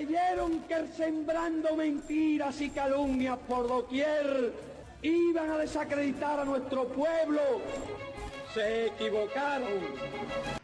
Creyeron que sembrando mentiras y calumnias por doquier iban a desacreditar a nuestro pueblo. Se equivocaron.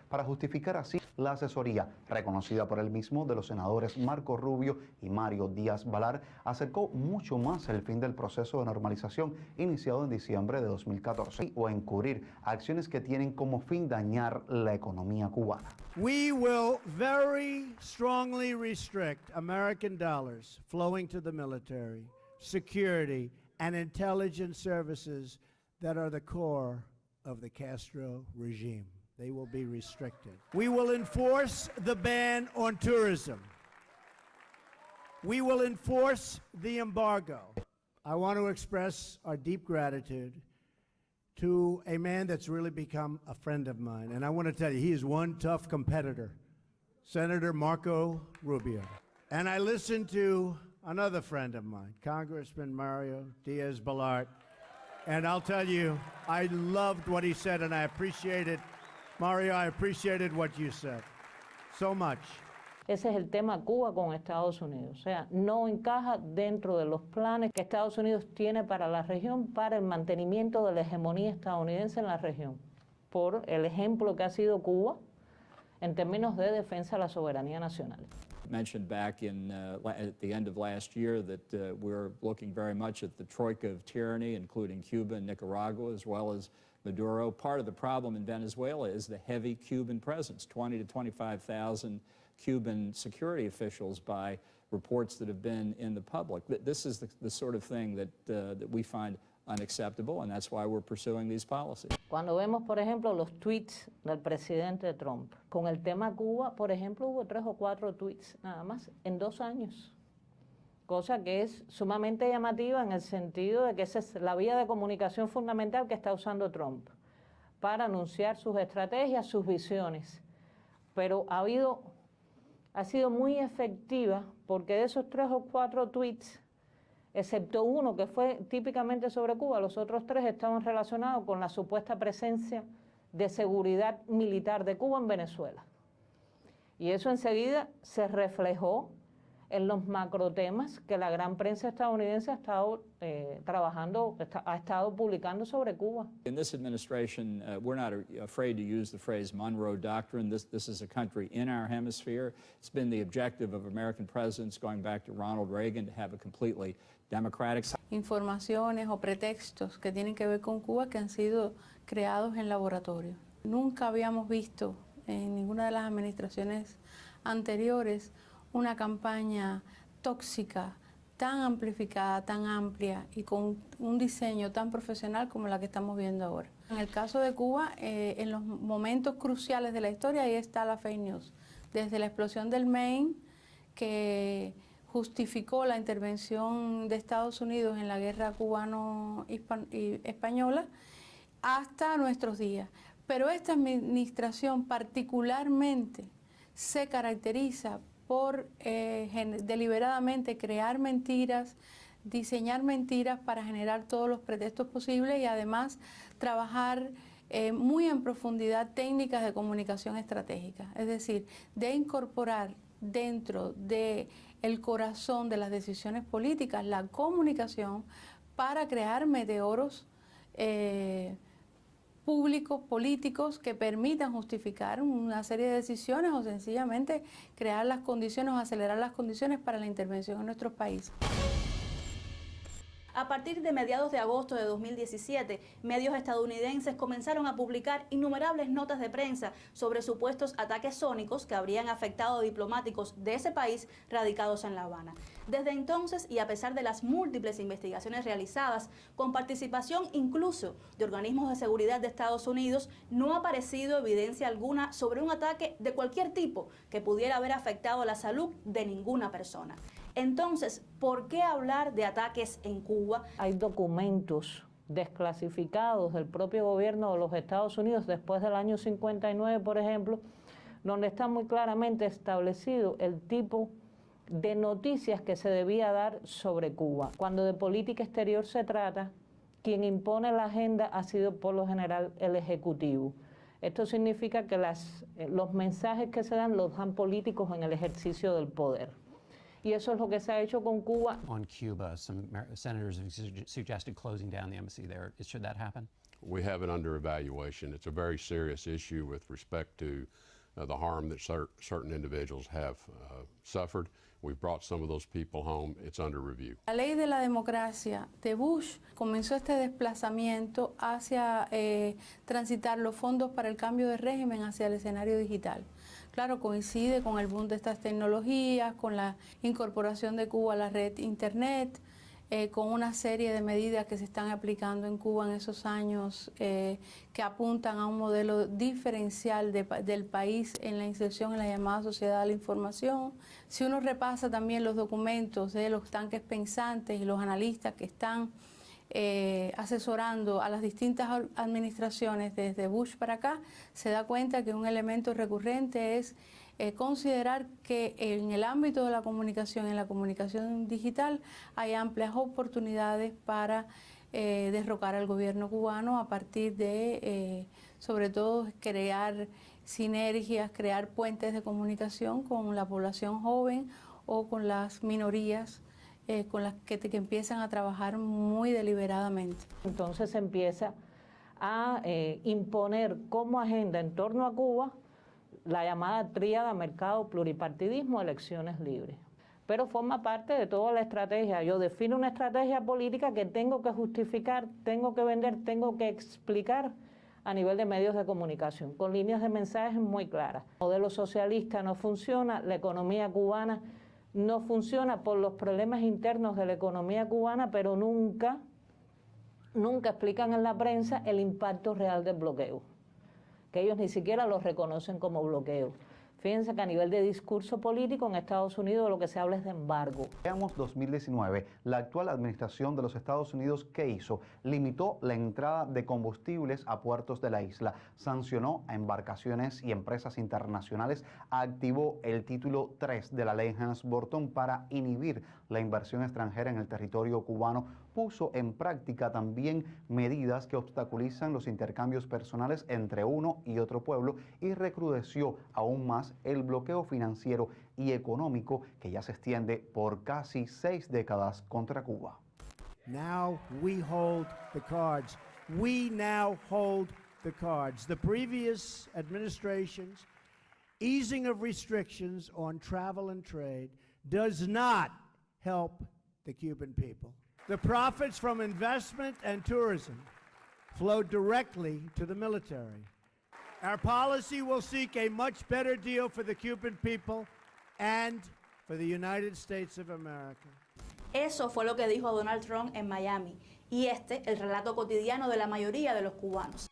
Para justificar así la asesoría, reconocida por él mismo, de los senadores Marco Rubio y Mario Díaz Balar, acercó mucho más el fin del proceso de normalización iniciado en diciembre de 2014 o encubrir acciones que tienen como fin dañar la economía cubana. We will very strongly restrict American dollars flowing to the military, security, and intelligence services that are the core of the Castro regime. They will be restricted. We will enforce the ban on tourism. We will enforce the embargo. I want to express our deep gratitude to a man that's really become a friend of mine. And I want to tell you, he is one tough competitor, Senator Marco Rubio. And I listened to another friend of mine, Congressman Mario Diaz-Balart. And I'll tell you, I loved what he said, and I appreciated Mario, I appreciated what you said so much. Ese es el tema Cuba con Estados Unidos. O sea, no encaja dentro de los planes que Estados Unidos tiene para la región, para el mantenimiento de la hegemonía estadounidense en la región, por el ejemplo que ha sido Cuba en términos de defensa de la soberanía nacional. Mentioned back at the end of last year that we're looking very much at the troika of tyranny, including Cuba and Nicaragua, as well as Maduro. Part of the problem in Venezuela is the heavy Cuban presence, 20 to 25,000 Cuban security officials by reports that have been in the public. This is the sort of thing that we find unacceptable, and that's why we're pursuing these policies. Cuando vemos, por ejemplo, los tweets del presidente Trump, con el tema Cuba, por ejemplo, hubo 3 o 4 tweets nada más en 2 años. Cosa que es sumamente llamativa en el sentido de que esa es la vía de comunicación fundamental que está usando Trump para anunciar sus estrategias, sus visiones. Pero ha sido muy efectiva porque de esos 3 o 4 tweets, excepto uno que fue típicamente sobre Cuba, los otros 3 estaban relacionados con la supuesta presencia de seguridad militar de Cuba en Venezuela. Y eso enseguida se reflejó en los macrotemas que la gran prensa estadounidense ha estado ha estado publicando sobre Cuba. In this administration, we're not afraid to use the phrase Monroe Doctrine. This is a country in our hemisphere. It's been the objective of American presidents going back to Ronald Reagan to have a completely democratic. Informaciones o pretextos que tienen que ver con Cuba que han sido creados en laboratorio. Nunca habíamos visto en ninguna de las administraciones anteriores una campaña tóxica, tan amplificada, tan amplia y con un diseño tan profesional como la que estamos viendo ahora. En el caso de Cuba, en los momentos cruciales de la historia, ahí está la fake news. Desde la explosión del Maine, que justificó la intervención de Estados Unidos en la guerra cubano-española, hasta nuestros días. Pero esta administración particularmente se caracteriza por deliberadamente crear mentiras, diseñar mentiras para generar todos los pretextos posibles y además trabajar muy en profundidad técnicas de comunicación estratégica, es decir, de incorporar dentro del corazón de las decisiones políticas la comunicación para crear meteoros públicos, políticos que permitan justificar una serie de decisiones o sencillamente crear las condiciones o acelerar las condiciones para la intervención en nuestros países. A partir de mediados de agosto de 2017, medios estadounidenses comenzaron a publicar innumerables notas de prensa sobre supuestos ataques sónicos que habrían afectado a diplomáticos de ese país radicados en La Habana. Desde entonces, y a pesar de las múltiples investigaciones realizadas, con participación incluso de organismos de seguridad de Estados Unidos, no ha aparecido evidencia alguna sobre un ataque de cualquier tipo que pudiera haber afectado la salud de ninguna persona. Entonces, ¿por qué hablar de ataques en Cuba? Hay documentos desclasificados del propio gobierno de los Estados Unidos después del año 59, por ejemplo, donde está muy claramente establecido el tipo de noticias que se debía dar sobre Cuba. Cuando de política exterior se trata, quien impone la agenda ha sido por lo general el Ejecutivo. Esto significa que los mensajes que se dan los dan políticos en el ejercicio del poder. Y eso es lo que se ha hecho con Cuba. On Cuba, some senators have suggested closing down the embassy there. Should that happen? We have it under evaluation. It's a very serious issue with respect to the harm that certain individuals have suffered. We've brought some of those people home. It's under review. La ley de la democracia de Bush comenzó este desplazamiento hacia transitar los fondos para el cambio de régimen hacia el escenario digital. Claro, coincide con el boom de estas tecnologías, con la incorporación de Cuba a la red Internet, con una serie de medidas que se están aplicando en Cuba en esos años que apuntan a un modelo diferencial del país en la inserción en la llamada sociedad de la información. Si uno repasa también los documentos de los tanques pensantes y los analistas que están asesorando a las distintas administraciones desde Bush para acá, se da cuenta que un elemento recurrente es considerar que en el ámbito de la comunicación, en la comunicación digital, hay amplias oportunidades para derrocar al gobierno cubano a partir de, sobre todo, crear sinergias, crear puentes de comunicación con la población joven o con las minorías con las que empiezan a trabajar muy deliberadamente. Entonces se empieza a imponer como agenda en torno a Cuba la llamada tríada mercado, pluripartidismo, elecciones libres. Pero forma parte de toda la estrategia. Yo defino una estrategia política que tengo que justificar, tengo que vender, tengo que explicar a nivel de medios de comunicación, con líneas de mensajes muy claras. El modelo socialista no funciona, la economía cubana no funciona por los problemas internos de la economía cubana, pero nunca explican en la prensa el impacto real del bloqueo, que ellos ni siquiera los reconocen como bloqueo. Fíjense que a nivel de discurso político en Estados Unidos lo que se habla es de embargo. Veamos 2019. La actual administración de los Estados Unidos, ¿qué hizo? Limitó la entrada de combustibles a puertos de la isla, sancionó a embarcaciones y empresas internacionales, activó el título 3 de la ley Helms-Burton para inhibir la inversión extranjera en el territorio cubano, puso en práctica también medidas que obstaculizan los intercambios personales entre uno y otro pueblo y recrudeció aún más el bloqueo financiero y económico que ya se extiende por casi 6 décadas contra Cuba. Now we hold the cards. We now hold the cards. The previous administration's easing of restrictions on travel and trade does not help the Cuban people. The profits from investment and tourism flow directly to the military. Our policy will seek a much better deal for the Cuban people and for the United States of America. Eso fue lo que dijo Donald Trump en Miami, y el relato cotidiano de la mayoría de los cubanos.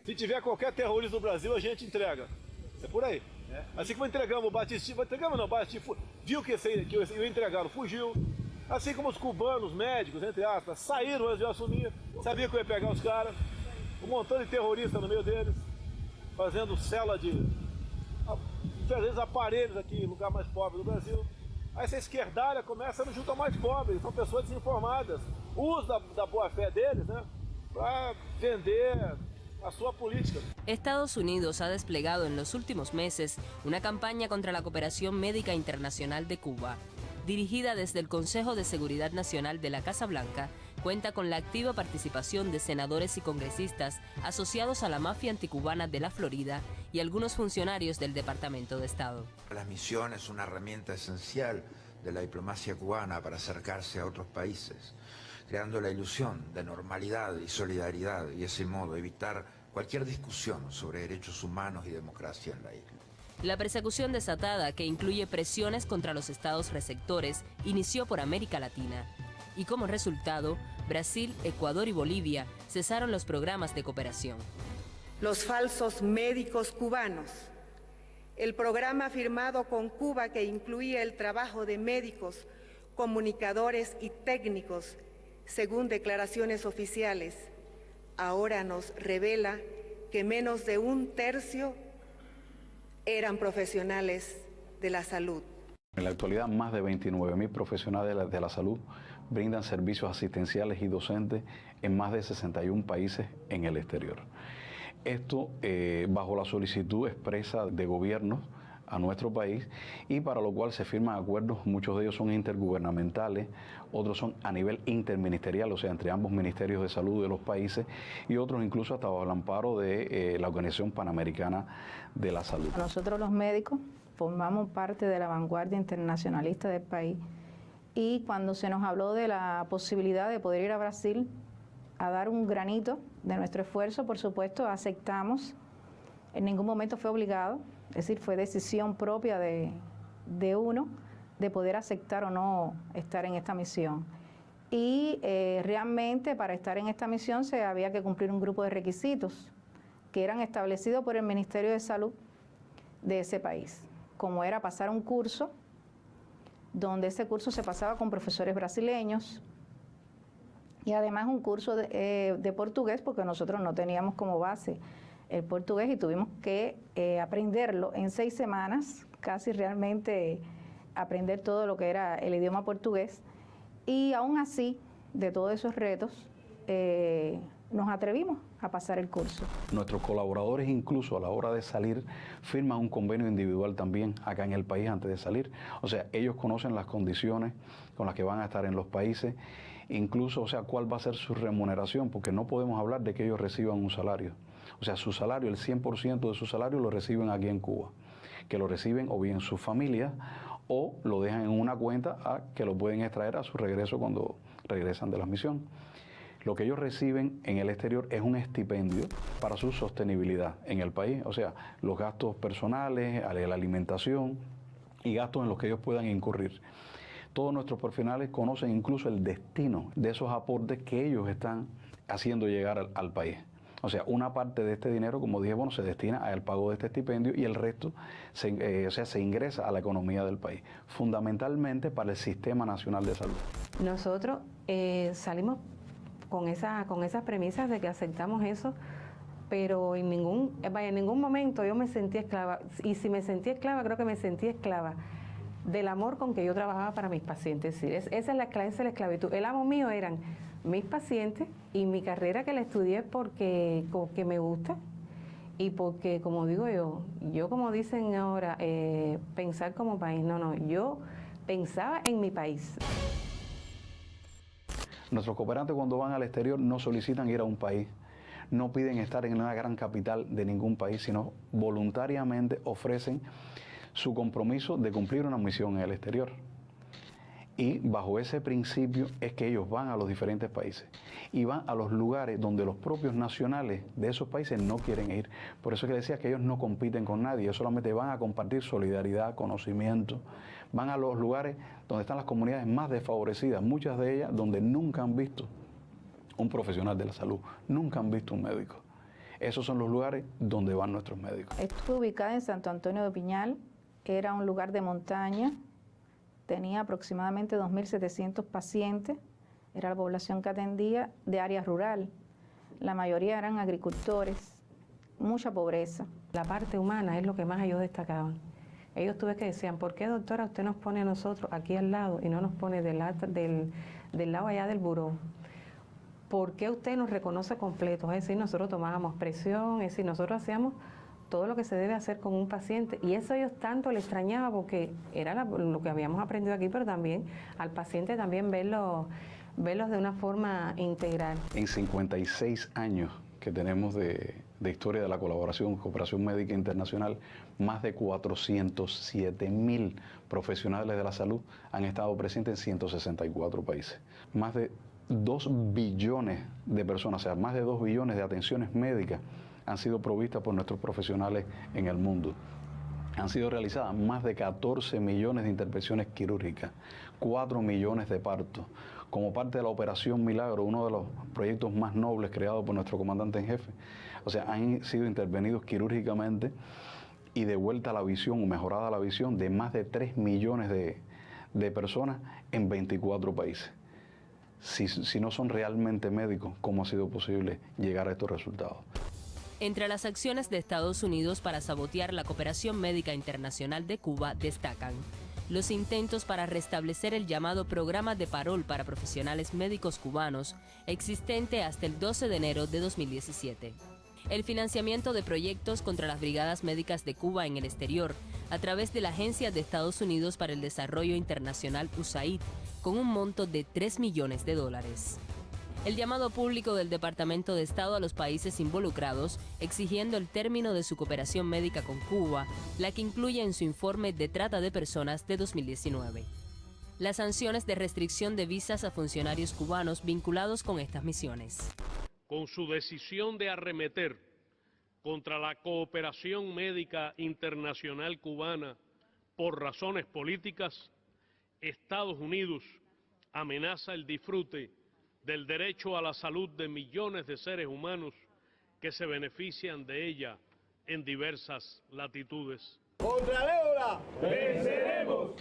Se tiver qualquer terrorista no Brasil, a gente entrega. É por aí. Assim como entregamos o Batistinha, entregamos não, o Batistinha viu que eu entregaram, fugiu. Assim como os cubanos, médicos, entre aspas, saíram antes de eu assumir, sabia que eu ia pegar os caras, um montão de terroristas no meio deles, fazendo cela de, às vezes, aparelhos aqui, lugar mais pobre do Brasil. Aí essa esquerdalha começa no junto ao mais pobre, são pessoas desinformadas, usam da boa-fé deles, né, para vender a su política. Estados Unidos ha desplegado en los últimos meses una campaña contra la cooperación médica internacional de Cuba. Dirigida desde el Consejo de Seguridad Nacional de la Casa Blanca, cuenta con la activa participación de senadores y congresistas asociados a la mafia anticubana de la Florida y algunos funcionarios del Departamento de Estado. La misión es una herramienta esencial de la diplomacia cubana para acercarse a otros países, creando la ilusión de normalidad y solidaridad y de ese modo evitar cualquier discusión sobre derechos humanos y democracia en la isla. La persecución desatada, que incluye presiones contra los estados receptores, inició por América Latina. Y como resultado, Brasil, Ecuador y Bolivia cesaron los programas de cooperación. Los falsos médicos cubanos. El programa firmado con Cuba que incluía el trabajo de médicos, comunicadores y técnicos, según declaraciones oficiales, ahora nos revela que menos de un tercio eran profesionales de la salud. En la actualidad, más de 29.000 profesionales de la salud brindan servicios asistenciales y docentes en más de 61 países en el exterior. Esto bajo la solicitud expresa de gobiernos a nuestro país y para lo cual se firman acuerdos, muchos de ellos son intergubernamentales, otros son a nivel interministerial, o sea, entre ambos ministerios de salud de los países y otros incluso hasta bajo el amparo de la Organización Panamericana de la Salud. Nosotros los médicos formamos parte de la vanguardia internacionalista del país y cuando se nos habló de la posibilidad de poder ir a Brasil a dar un granito de nuestro esfuerzo, por supuesto, aceptamos. En ningún momento fue obligado, es decir, fue decisión propia de uno de poder aceptar o no estar en esta misión. Y realmente para estar en esta misión se había que cumplir un grupo de requisitos que eran establecidos por el Ministerio de Salud de ese país, como era pasar un curso, donde ese curso se pasaba con profesores brasileños, y además un curso de portugués, porque nosotros no teníamos como base el portugués y tuvimos que aprenderlo en 6 semanas, casi realmente aprender todo lo que era el idioma portugués. Y aún así, de todos esos retos, nos atrevimos a pasar el curso. Nuestros colaboradores incluso a la hora de salir firman un convenio individual también acá en el país antes de salir. O sea, ellos conocen las condiciones con las que van a estar en los países, incluso, o sea, cuál va a ser su remuneración, porque no podemos hablar de que ellos reciban un salario. O sea, su salario, el 100% de su salario lo reciben aquí en Cuba, que lo reciben o bien sus familias o lo dejan en una cuenta que lo pueden extraer a su regreso cuando regresan de la misión. Lo que ellos reciben en el exterior es un estipendio para su sostenibilidad en el país, o sea, los gastos personales, la alimentación y gastos en los que ellos puedan incurrir. Todos nuestros profesionales conocen incluso el destino de esos aportes que ellos están haciendo llegar al país. O sea, una parte de este dinero, como dije, bueno, se destina al pago de este estipendio y el resto se ingresa a la economía del país, fundamentalmente para el Sistema Nacional de Salud. Nosotros salimos con esas premisas de que aceptamos eso, pero en ningún momento yo me sentí esclava, y si me sentí esclava, creo que me sentí esclava del amor con que yo trabajaba para mis pacientes. Es decir, esa es la esclavitud. El amo mío eran mis pacientes y mi carrera que la estudié porque me gusta y porque, como digo yo como dicen ahora, pensar como país, no, yo pensaba en mi país. Nuestros cooperantes cuando van al exterior no solicitan ir a un país, no piden estar en una gran capital de ningún país, sino voluntariamente ofrecen su compromiso de cumplir una misión en el exterior. Y bajo ese principio es que ellos van a los diferentes países y van a los lugares donde los propios nacionales de esos países no quieren ir. Por eso es que decía que ellos no compiten con nadie, ellos solamente van a compartir solidaridad, conocimiento. Van a los lugares donde están las comunidades más desfavorecidas, muchas de ellas donde nunca han visto un profesional de la salud, nunca han visto un médico. Esos son los lugares donde van nuestros médicos. Estuve ubicada en Santo Antonio de Piñal, era un lugar de montaña, tenía aproximadamente 2.700 pacientes, era la población que atendía de área rural. La mayoría eran agricultores, mucha pobreza. La parte humana es lo que más ellos destacaban. Ellos tuve que decían, ¿por qué, doctora, usted nos pone a nosotros aquí al lado y no nos pone del lado allá del buró? ¿Por qué usted nos reconoce completos? Es decir, nosotros tomábamos presión, es decir, nosotros hacíamos todo lo que se debe hacer con un paciente. Y eso a ellos tanto les extrañaba porque era lo que habíamos aprendido aquí, pero también al paciente también verlos de una forma integral. En 56 años que tenemos de historia de la cooperación médica internacional, más de 407.000 profesionales de la salud han estado presentes en 164 países. Más de 2 billones de personas, o sea, más de 2 billones de atenciones médicas han sido provistas por nuestros profesionales en el mundo. Han sido realizadas más de 14 millones de intervenciones quirúrgicas, 4 millones de partos. Como parte de la Operación Milagro, uno de los proyectos más nobles creados por nuestro comandante en jefe. O sea, han sido intervenidos quirúrgicamente y de vuelta a la visión o mejorada la visión de más de 3 millones de personas en 24 países. Si no son realmente médicos, ¿cómo ha sido posible llegar a estos resultados? Entre las acciones de Estados Unidos para sabotear la cooperación médica internacional de Cuba destacan los intentos para restablecer el llamado Programa de Parol para Profesionales Médicos Cubanos, existente hasta el 12 de enero de 2017. el financiamiento de proyectos contra las brigadas médicas de Cuba en el exterior a través de la Agencia de Estados Unidos para el Desarrollo Internacional USAID, con un monto de $3 millones. El llamado público del Departamento de Estado a los países involucrados, exigiendo el término de su cooperación médica con Cuba, la que incluye en su informe de trata de personas de 2019. Las sanciones de restricción de visas a funcionarios cubanos vinculados con estas misiones. Con su decisión de arremeter contra la cooperación médica internacional cubana por razones políticas, Estados Unidos amenaza el disfrute del derecho a la salud de millones de seres humanos que se benefician de ella en diversas latitudes. ¡Contra el ébola venceremos!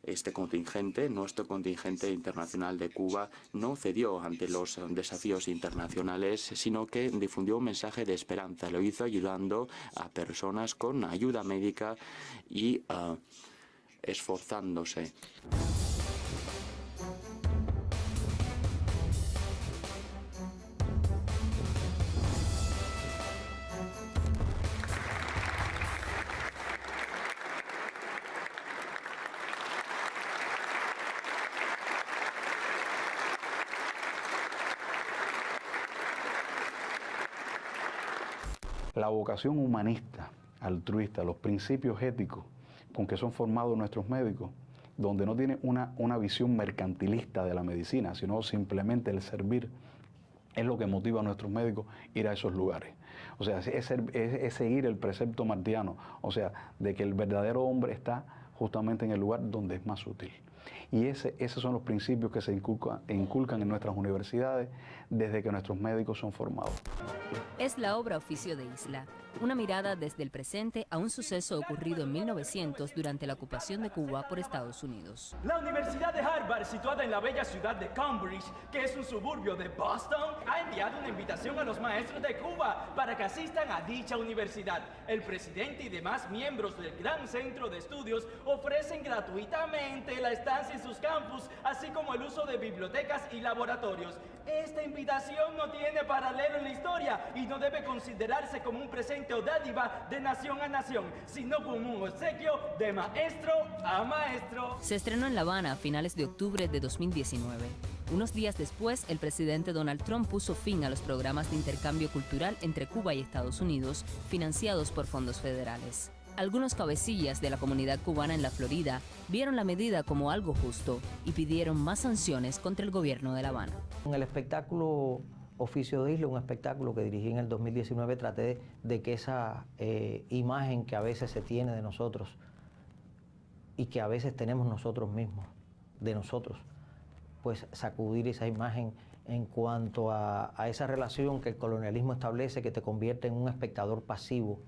Este contingente, nuestro contingente internacional de Cuba, no cedió ante los desafíos internacionales, sino que difundió un mensaje de esperanza. Lo hizo ayudando a personas con ayuda médica y esforzándose. La vocación humanista, altruista, los principios éticos con que son formados nuestros médicos, donde no tienen una visión mercantilista de la medicina, sino simplemente el servir, es lo que motiva a nuestros médicos ir a esos lugares. O sea, es seguir el precepto martiano, o sea, de que el verdadero hombre está justamente en el lugar donde es más útil. Y esos son los principios que se inculcan en nuestras universidades desde que nuestros médicos son formados. Es la obra oficio de Isla, una mirada desde el presente a un suceso ocurrido en 1900 durante la ocupación de Cuba por Estados Unidos. La Universidad de Harvard, situada en la bella ciudad de Cambridge, que es un suburbio de Boston, ha enviado una invitación a los maestros de Cuba para que asistan a dicha universidad. El presidente y demás miembros del Gran Centro de Estudios ofrecen gratuitamente la estancia en sus campus, así como el uso de bibliotecas y laboratorios. Esta invitación no tiene paralelo en la historia y no debe considerarse como un presente o dádiva de nación a nación, sino como un obsequio de maestro a maestro. Se estrenó en La Habana a finales de octubre de 2019. Unos días después, el presidente Donald Trump puso fin a los programas de intercambio cultural entre Cuba y Estados Unidos, financiados por fondos federales. Algunos cabecillas de la comunidad cubana en la Florida vieron la medida como algo justo y pidieron más sanciones contra el gobierno de La Habana. En el espectáculo Oficio de Isla, un espectáculo que dirigí en el 2019, traté de que esa imagen que a veces se tiene de nosotros y que a veces tenemos nosotros mismos, de nosotros, pues sacudir esa imagen en cuanto a esa relación que el colonialismo establece, que te convierte en un espectador pasivo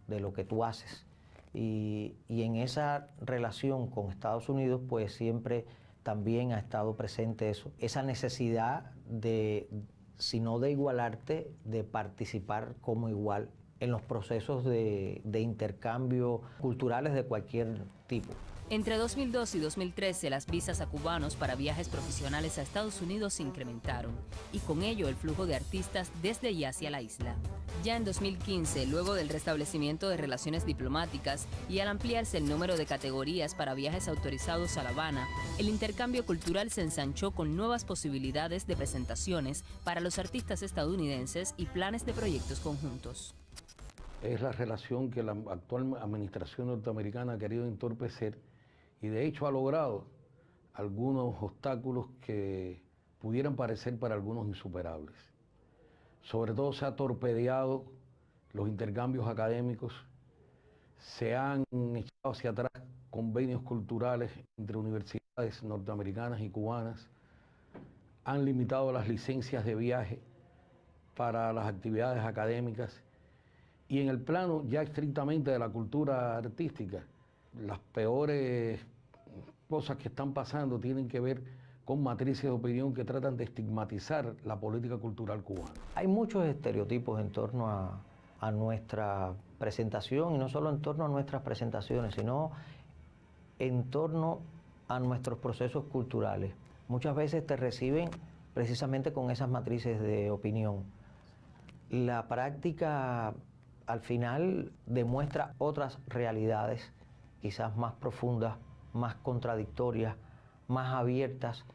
de lo que tú haces. Y en esa relación con Estados Unidos, pues siempre también ha estado presente eso, esa necesidad de, si no de igualarte, de participar como igual en los procesos de intercambio culturales de cualquier tipo. Entre 2002 y 2013, las visas a cubanos para viajes profesionales a Estados Unidos se incrementaron, y con ello el flujo de artistas desde y hacia la isla. Ya en 2015, luego del restablecimiento de relaciones diplomáticas y al ampliarse el número de categorías para viajes autorizados a La Habana, el intercambio cultural se ensanchó con nuevas posibilidades de presentaciones para los artistas estadounidenses y planes de proyectos conjuntos. Es la relación que la actual administración norteamericana ha querido entorpecer y de hecho ha logrado algunos obstáculos que pudieran parecer para algunos insuperables. Sobre todo se ha torpedeado los intercambios académicos, se han echado hacia atrás convenios culturales entre universidades norteamericanas y cubanas, han limitado las licencias de viaje para las actividades académicas y en el plano ya estrictamente de la cultura artística, las peores cosas que están pasando tienen que ver con matrices de opinión que tratan de estigmatizar la política cultural cubana. Hay muchos estereotipos en torno a nuestra presentación, y no solo en torno a nuestras presentaciones, sino en torno a nuestros procesos culturales. Muchas veces te reciben precisamente con esas matrices de opinión. La práctica al final demuestra otras realidades, quizás más profundas, más contradictorias, más abiertas,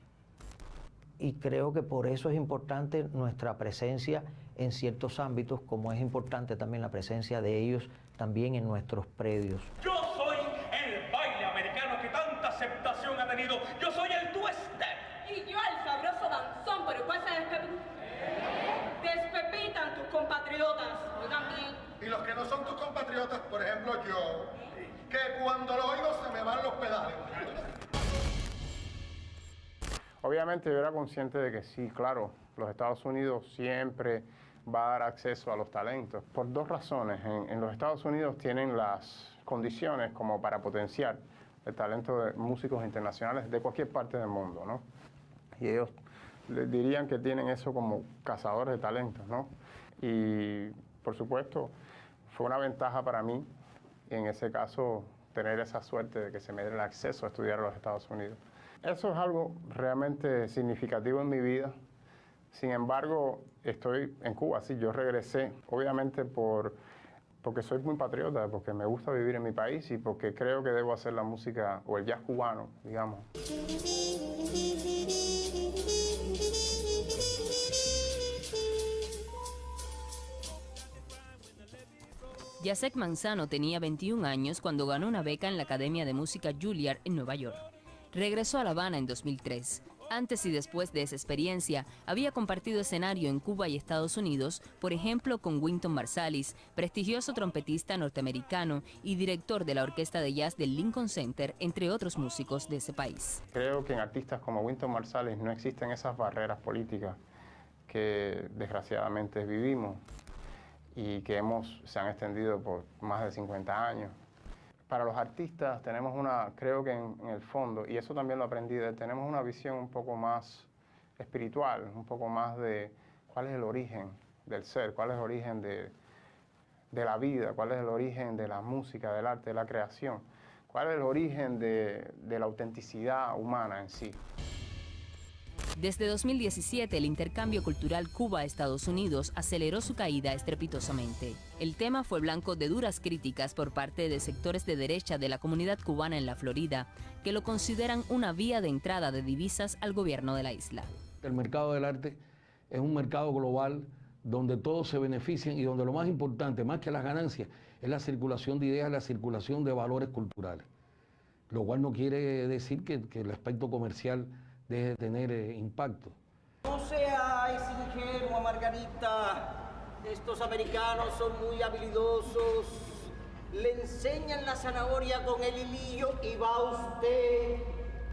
y creo que por eso es importante nuestra presencia en ciertos ámbitos, como es importante también la presencia de ellos también en nuestros predios. Yo soy el baile americano que tanta aceptación ha tenido. Yo soy el two-step. Y yo el sabroso danzón por el cual se despepitan tus compatriotas. Yo también. Y los que no son tus compatriotas, por ejemplo yo, que cuando lo oigo se me van los pedales. Obviamente yo era consciente de que sí, claro, los Estados Unidos siempre va a dar acceso a los talentos. Por dos razones. En los Estados Unidos tienen las condiciones como para potenciar el talento de músicos internacionales de cualquier parte del mundo, ¿no? Y ellos les dirían que tienen eso como cazadores de talentos, ¿no? Y, por supuesto, fue una ventaja para mí, en ese caso, tener esa suerte de que se me diera el acceso a estudiar a los Estados Unidos. Eso es algo realmente significativo en mi vida. Sin embargo, estoy en Cuba, sí, yo regresé, obviamente porque soy muy patriota, porque me gusta vivir en mi país y porque creo que debo hacer la música o el jazz cubano, digamos. Jacek Manzano tenía 21 años cuando ganó una beca en la Academia de Música Juilliard en Nueva York. Regresó a La Habana en 2003. Antes y después de esa experiencia, había compartido escenario en Cuba y Estados Unidos, por ejemplo con Wynton Marsalis, prestigioso trompetista norteamericano y director de la orquesta de jazz del Lincoln Center, entre otros músicos de ese país. Creo que en artistas como Wynton Marsalis no existen esas barreras políticas que desgraciadamente vivimos y que se han extendido por más de 50 años. Para los artistas tenemos creo que en el fondo, y eso también lo aprendí de él, tenemos una visión un poco más espiritual, un poco más de cuál es el origen del ser, cuál es el origen de la vida, cuál es el origen de la música, del arte, de la creación, cuál es el origen de la autenticidad humana en sí. Desde 2017, el intercambio cultural Cuba-Estados Unidos aceleró su caída estrepitosamente. El tema fue blanco de duras críticas por parte de sectores de derecha de la comunidad cubana en la Florida, que lo consideran una vía de entrada de divisas al gobierno de la isla. El mercado del arte es un mercado global donde todos se benefician y donde lo más importante, más que las ganancias, es la circulación de ideas, la circulación de valores culturales. Lo cual no quiere decir que el aspecto comercial deje de tener impacto. No seáis ingenua, Margarita. Estos americanos son muy habilidosos. Le enseñan la zanahoria con el hilillo y va usted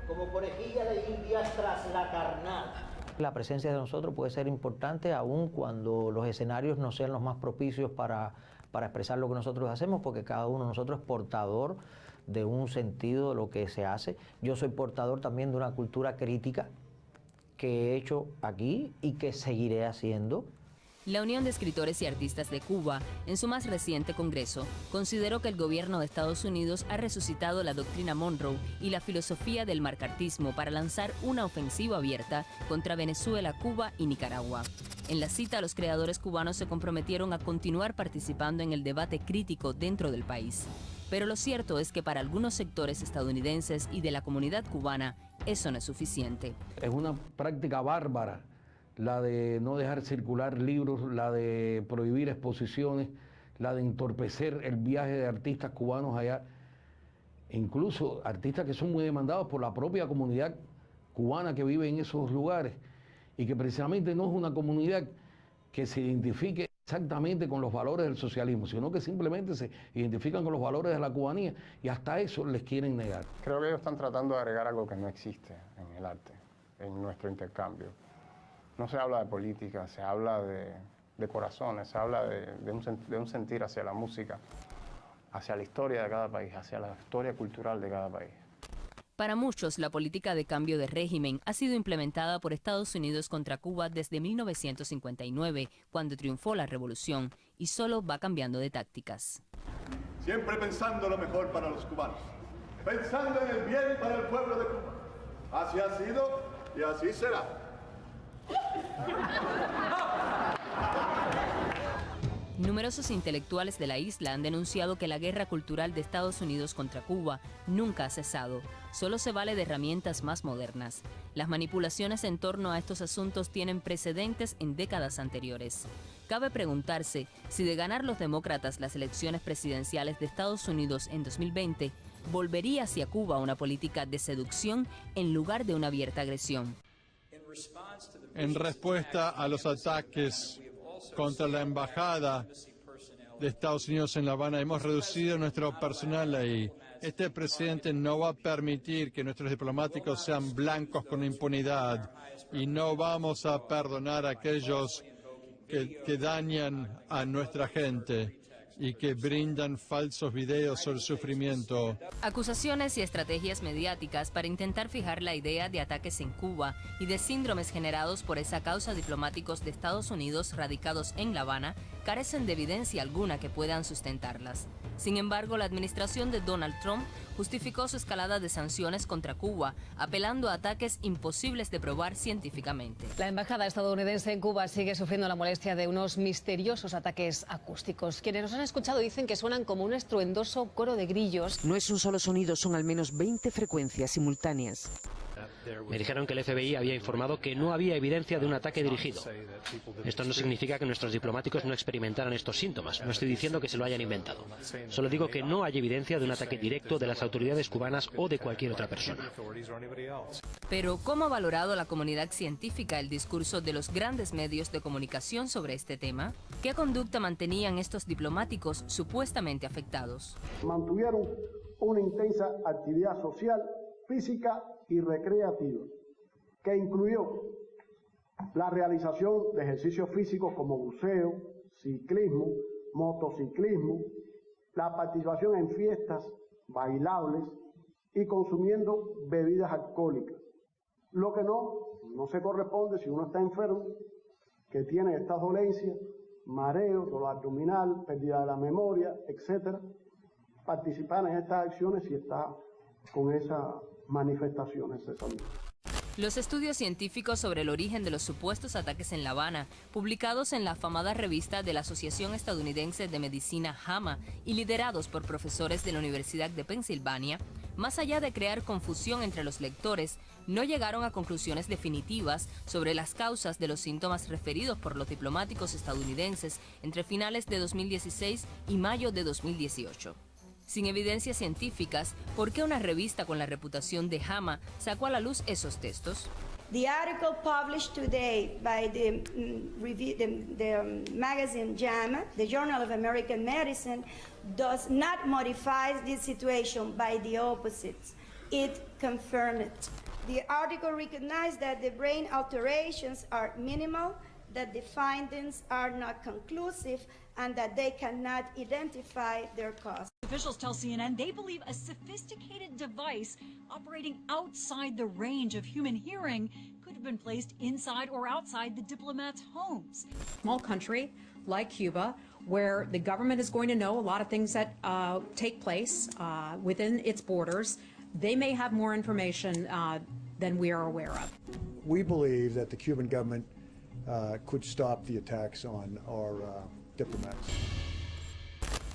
como conejilla de indias tras la carnada. La presencia de nosotros puede ser importante aun cuando los escenarios no sean los más propicios para expresar lo que nosotros hacemos, porque cada uno de nosotros es portador de un sentido de lo que se hace. Yo soy portador también de una cultura crítica que he hecho aquí y que seguiré haciendo. La Unión de Escritores y Artistas de Cuba, en su más reciente congreso, consideró que el gobierno de Estados Unidos ha resucitado la doctrina Monroe y la filosofía del macartismo para lanzar una ofensiva abierta contra Venezuela, Cuba y Nicaragua. En la cita, los creadores cubanos se comprometieron a continuar participando en el debate crítico dentro del país. Pero lo cierto es que para algunos sectores estadounidenses y de la comunidad cubana, eso no es suficiente. Es una práctica bárbara la de no dejar circular libros, la de prohibir exposiciones, la de entorpecer el viaje de artistas cubanos allá, incluso artistas que son muy demandados por la propia comunidad cubana que vive en esos lugares y que precisamente no es una comunidad que se identifique exactamente con los valores del socialismo, sino que simplemente se identifican con los valores de la cubanía y hasta eso les quieren negar. Creo que ellos están tratando de agregar algo que no existe en el arte, en nuestro intercambio. No se habla de política, se habla de corazones, se habla de un sentir hacia la música, hacia la historia de cada país, hacia la historia cultural de cada país. Para muchos, la política de cambio de régimen ha sido implementada por Estados Unidos contra Cuba desde 1959, cuando triunfó la revolución, y solo va cambiando de tácticas. Siempre pensando lo mejor para los cubanos, pensando en el bien para el pueblo de Cuba. Así ha sido y así será. Numerosos intelectuales de la isla han denunciado que la guerra cultural de Estados Unidos contra Cuba nunca ha cesado, solo se vale de herramientas más modernas. Las manipulaciones en torno a estos asuntos tienen precedentes en décadas anteriores. Cabe preguntarse si de ganar los demócratas las elecciones presidenciales de Estados Unidos en 2020, volvería hacia Cuba una política de seducción en lugar de una abierta agresión. En respuesta a los ataques contra la embajada de Estados Unidos en La Habana, hemos reducido nuestro personal ahí. Este presidente no va a permitir que nuestros diplomáticos sean blancos con impunidad y no vamos a perdonar a aquellos que dañan a nuestra gente y que brindan falsos videos sobre sufrimiento. Acusaciones y estrategias mediáticas para intentar fijar la idea de ataques en Cuba y de síndromes generados por esa causa diplomáticos de Estados Unidos radicados en La Habana carecen de evidencia alguna que puedan sustentarlas. Sin embargo, la administración de Donald Trump justificó su escalada de sanciones contra Cuba, apelando a ataques imposibles de probar científicamente. La embajada estadounidense en Cuba sigue sufriendo la molestia de unos misteriosos ataques acústicos. Quienes nos han escuchado dicen que suenan como un estruendoso coro de grillos. No es un solo sonido, son al menos 20 frecuencias simultáneas. Me dijeron que el FBI había informado que no había evidencia de un ataque dirigido. Esto no significa que nuestros diplomáticos no experimentaran estos síntomas. No estoy diciendo que se lo hayan inventado. Solo digo que no hay evidencia de un ataque directo de las autoridades cubanas o de cualquier otra persona. Pero, ¿cómo ha valorado la comunidad científica el discurso de los grandes medios de comunicación sobre este tema? ¿Qué conducta mantenían estos diplomáticos supuestamente afectados? Mantuvieron una intensa actividad social, física y recreativa, que incluyó la realización de ejercicios físicos como buceo, ciclismo, motociclismo, la participación en fiestas, bailables y consumiendo bebidas alcohólicas. Lo que no se corresponde si uno está enfermo, que tiene estas dolencias, mareos, dolor abdominal, pérdida de la memoria, etc. Participar en estas acciones si está con esas manifestaciones de salud. Los estudios científicos sobre el origen de los supuestos ataques en La Habana, publicados en la afamada revista de la Asociación Estadounidense de Medicina JAMA y liderados por profesores de la Universidad de Pensilvania, más allá de crear confusión entre los lectores, no llegaron a conclusiones definitivas sobre las causas de los síntomas referidos por los diplomáticos estadounidenses entre finales de 2016 y mayo de 2018. Sin evidencias científicas, ¿por qué una revista con la reputación de JAMA sacó a la luz esos textos? The article published today by the magazine JAMA, the Journal of American Medicine, does not modify this situation, by the opposite. It confirms it. The article recognized that the brain alterations are minimal, that the findings are not conclusive, and that they cannot identify their cause. Officials tell CNN they believe a sophisticated device operating outside the range of human hearing could have been placed inside or outside the diplomats' homes. Small country like Cuba, where the government is going to know a lot of things that take place within its borders, they may have more information than we are aware of. We believe that the Cuban government could stop the attacks on our diplomats.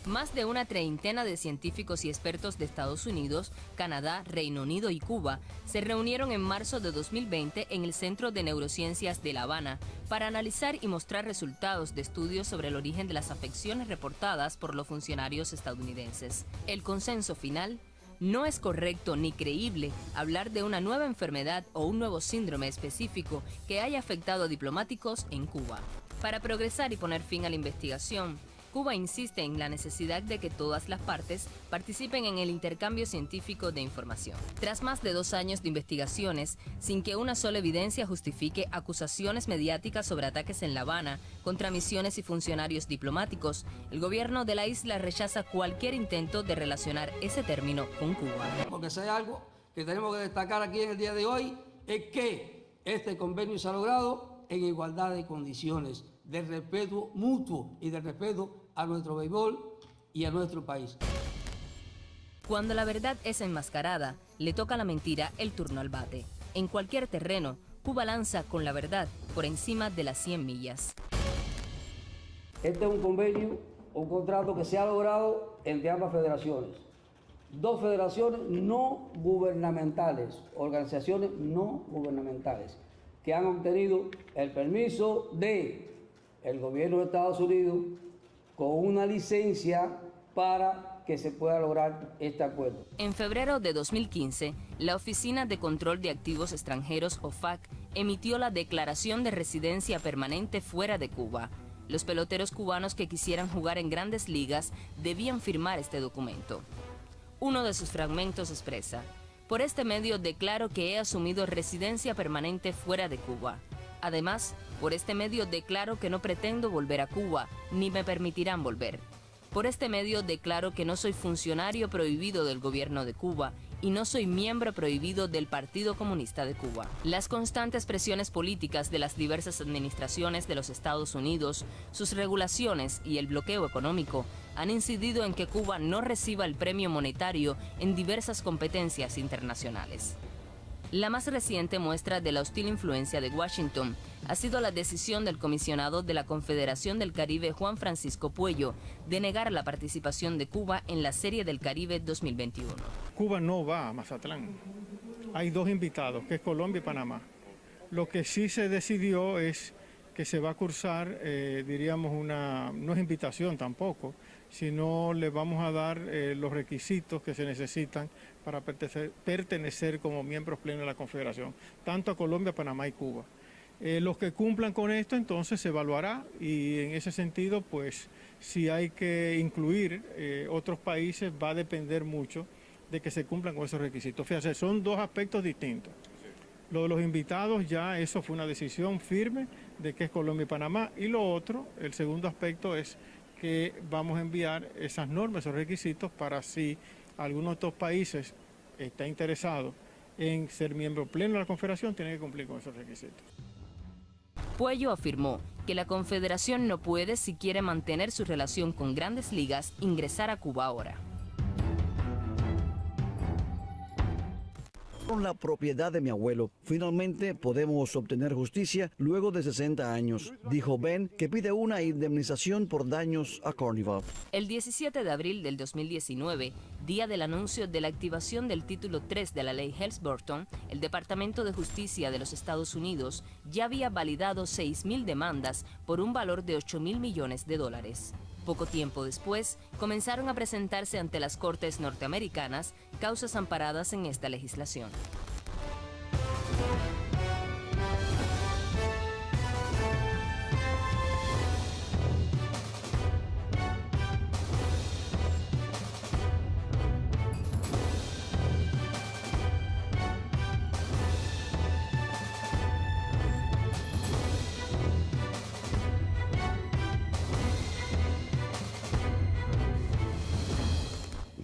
Más de una treintena de científicos y expertos de Estados Unidos, Canadá, Reino Unido y Cuba se reunieron en marzo de 2020 en el Centro de Neurociencias de La Habana para analizar y mostrar resultados de estudios sobre el origen de las afecciones reportadas por los funcionarios estadounidenses. El consenso final: no es correcto ni creíble hablar de una nueva enfermedad o un nuevo síndrome específico que haya afectado a diplomáticos en Cuba. Para progresar y poner fin a la investigación, Cuba insiste en la necesidad de que todas las partes participen en el intercambio científico de información. Tras más de 2 años de investigaciones, sin que una sola evidencia justifique acusaciones mediáticas sobre ataques en La Habana contra misiones y funcionarios diplomáticos, el gobierno de la isla rechaza cualquier intento de relacionar ese término con Cuba. Porque si hay algo que tenemos que destacar aquí en el día de hoy, es que este convenio se ha logrado en igualdad de condiciones, de respeto mutuo y de respeto a nuestro béisbol y a nuestro país. Cuando la verdad es enmascarada, le toca a la mentira el turno al bate. En cualquier terreno, Cuba lanza con la verdad por encima de las 100 millas. Este es un convenio, un contrato que se ha logrado entre ambas federaciones. Dos federaciones no gubernamentales, organizaciones no gubernamentales, que han obtenido el permiso del gobierno de Estados Unidos con una licencia para que se pueda lograr este acuerdo. En febrero de 2015, la Oficina de Control de Activos Extranjeros, OFAC, emitió la Declaración de Residencia Permanente fuera de Cuba. Los peloteros cubanos que quisieran jugar en grandes ligas debían firmar este documento. Uno de sus fragmentos expresa: por este medio declaro que he asumido residencia permanente fuera de Cuba. Además, por este medio declaro que no pretendo volver a Cuba, ni me permitirán volver. Por este medio declaro que no soy funcionario prohibido del gobierno de Cuba y no soy miembro prohibido del Partido Comunista de Cuba. Las constantes presiones políticas de las diversas administraciones de los Estados Unidos, sus regulaciones y el bloqueo económico han incidido en que Cuba no reciba el premio monetario en diversas competencias internacionales. La más reciente muestra de la hostil influencia de Washington ha sido la decisión del comisionado de la Confederación del Caribe, Juan Francisco Puello, de negar la participación de Cuba en la Serie del Caribe 2021. Cuba no va a Mazatlán. Hay dos invitados, que es Colombia y Panamá. Lo que sí se decidió es que se va a cursar, diríamos, no es invitación tampoco, sino le vamos a dar los requisitos que se necesitan para pertenecer como miembros plenos de la Confederación, tanto a Colombia, Panamá y Cuba. Los que cumplan con esto entonces se evaluará y en ese sentido, pues, si hay que incluir otros países va a depender mucho de que se cumplan con esos requisitos. Fíjate, son dos aspectos distintos. Lo de los invitados ya eso fue una decisión firme de que es Colombia y Panamá, y lo otro, el segundo aspecto es que vamos a enviar esas normas, esos requisitos para si alguno de estos países está interesado en ser miembro pleno de la Confederación, tiene que cumplir con esos requisitos. Puello afirmó que la Confederación no puede, si quiere mantener su relación con grandes ligas, ingresar a Cuba ahora. Con la propiedad de mi abuelo, finalmente podemos obtener justicia luego de 60 años, dijo Ben, que pide una indemnización por daños a Carnival. El 17 de abril del 2019, día del anuncio de la activación del título 3 de la ley Helms-Burton, el Departamento de Justicia de los Estados Unidos ya había validado 6.000 demandas por un valor de $8.000 millones. Poco tiempo después, comenzaron a presentarse ante las Cortes norteamericanas causas amparadas en esta legislación.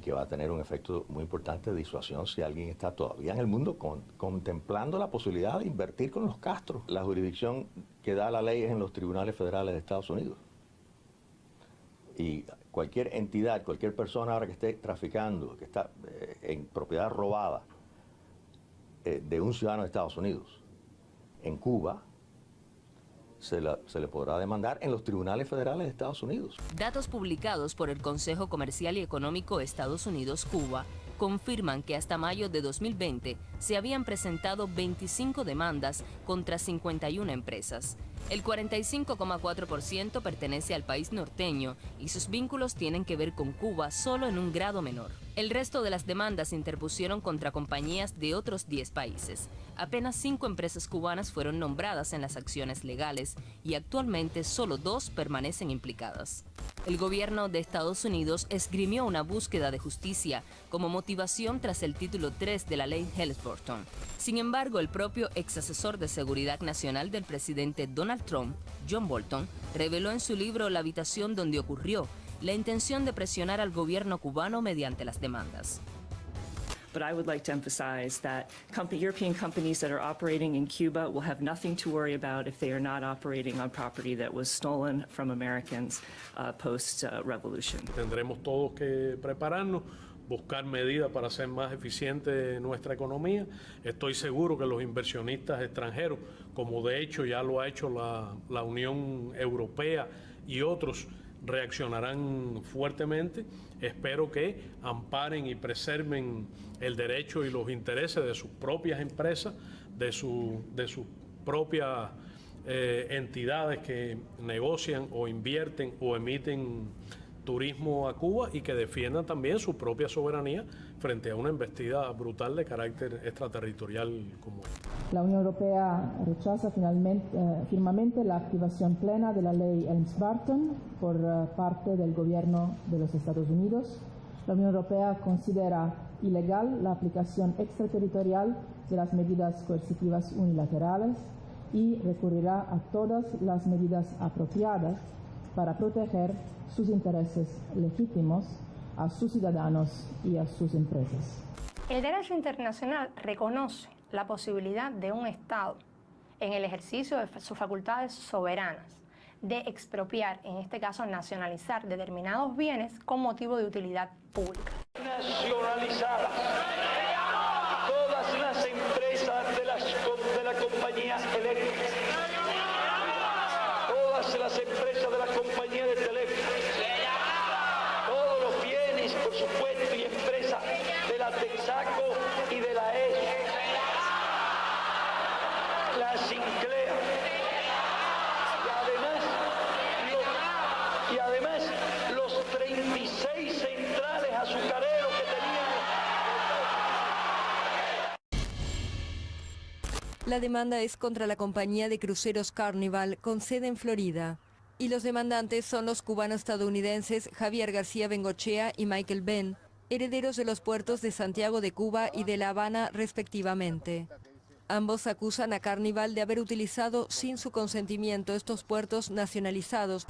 Que va a tener un efecto muy importante de disuasión si alguien está todavía en el mundo contemplando la posibilidad de invertir con los Castro. La jurisdicción que da la ley es en los tribunales federales de Estados Unidos. Y cualquier entidad, cualquier persona ahora que esté traficando, que está en propiedad robada de un ciudadano de Estados Unidos en Cuba, se le podrá demandar en los tribunales federales de Estados Unidos. Datos publicados por el Consejo Comercial y Económico Estados Unidos-Cuba confirman que hasta mayo de 2020 se habían presentado 25 demandas contra 51 empresas. El 45,4% pertenece al país norteño y sus vínculos tienen que ver con Cuba solo en un grado menor. El resto de las demandas se interpusieron contra compañías de otros 10 países. Apenas 5 empresas cubanas fueron nombradas en las acciones legales y actualmente solo 2 permanecen implicadas. El gobierno de Estados Unidos esgrimió una búsqueda de justicia como motivación tras el título 3 de la ley Helms-Burton. Sin embargo, el propio ex asesor de seguridad nacional del presidente Donald Trump, John Bolton, reveló en su libro La habitación donde ocurrió la intención de presionar al gobierno cubano mediante las demandas. But I would like to emphasize that European companies that are operating in Cuba will have nothing to worry about if they are not operating on property that was stolen from Americans post-revolution. Tendremos todos que prepararnos, buscar medidas para hacer más eficiente nuestra economía. Estoy seguro que los inversionistas extranjeros, como de hecho ya lo ha hecho la Unión Europea y otros reaccionarán fuertemente. Espero que amparen y preserven el derecho y los intereses de sus propias empresas, de sus propias entidades que negocian o invierten o emiten turismo a Cuba, y que defiendan también su propia soberanía frente a una embestida brutal de carácter extraterritorial como esta. La Unión Europea rechaza firmemente la activación plena de la ley Helms-Burton por parte del gobierno de los Estados Unidos. La Unión Europea considera ilegal la aplicación extraterritorial de las medidas coercitivas unilaterales y recurrirá a todas las medidas apropiadas para proteger sus intereses legítimos a sus ciudadanos y a sus empresas. El derecho internacional reconoce la posibilidad de un Estado, en el ejercicio de sus facultades soberanas, de expropiar, en este caso nacionalizar, determinados bienes con motivo de utilidad pública. Nacionalizar todas las empresas de la compañía eléctrica, todas las empresas de la compañía de teléfono, todos los bienes, por supuesto, y empresas de la Texaco y de la ESO, la Sinclair, y además los 36 centrales azucareros que teníamos. La demanda es contra la compañía de cruceros Carnival, con sede en Florida. Y los demandantes son los cubano-estadounidenses Javier García Bengochea y Michael Ben, herederos de los puertos de Santiago de Cuba y de La Habana, respectivamente. Ambos acusan a Carnival de haber utilizado sin su consentimiento estos puertos nacionalizados.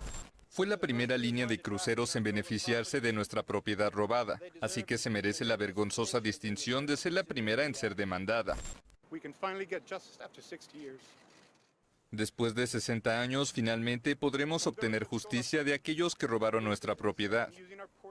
Fue la primera línea de cruceros en beneficiarse de nuestra propiedad robada, así que se merece la vergonzosa distinción de ser la primera en ser demandada. Después de 60 años, finalmente podremos obtener justicia de aquellos que robaron nuestra propiedad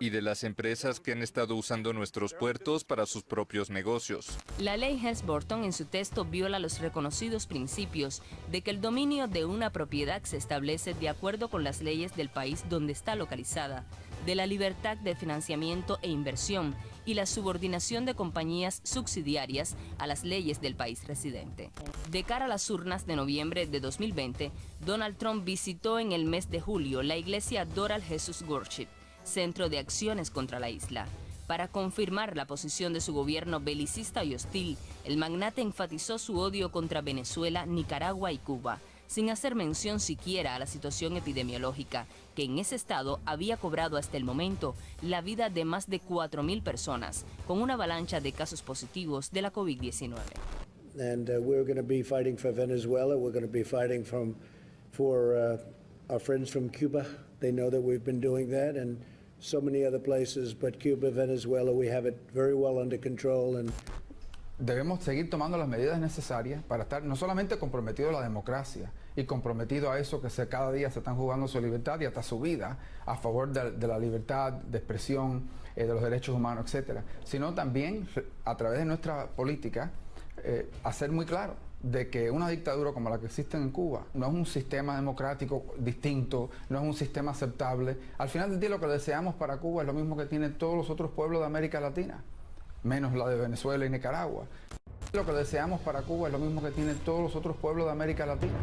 y de las empresas que han estado usando nuestros puertos para sus propios negocios. La ley Helms-Burton en su texto viola los reconocidos principios de que el dominio de una propiedad se establece de acuerdo con las leyes del país donde está localizada, de la libertad de financiamiento e inversión y la subordinación de compañías subsidiarias a las leyes del país residente. De cara a las urnas de noviembre de 2020, Donald Trump visitó en el mes de julio la iglesia Doral Jesus Worship, centro de acciones contra la isla. Para confirmar la posición de su gobierno belicista y hostil, el magnate enfatizó su odio contra Venezuela, Nicaragua y Cuba, sin hacer mención siquiera a la situación epidemiológica, que en ese estado había cobrado hasta el momento la vida de más de 4,000 personas, con una avalancha de casos positivos de la COVID-19. And we're going to be fighting for Venezuela. We're going to be fighting for our friends from Cuba. They know that we've been doing that, and so many other places, but Cuba, Venezuela, we have it very well under control. And debemos seguir tomando las medidas necesarias para estar no solamente comprometidos a la democracia y comprometidos a eso que cada día se están jugando su libertad y hasta su vida a favor de la libertad de expresión, de los derechos humanos, etcétera, sino también a través de nuestra política hacer muy claro de que una dictadura como la que existe en Cuba no es un sistema democrático distinto, no es un sistema aceptable. Al final del día lo que deseamos para Cuba es lo mismo que tienen todos los otros pueblos de América Latina, menos la de Venezuela y Nicaragua. Lo que deseamos para Cuba es lo mismo que tienen todos los otros pueblos de América Latina.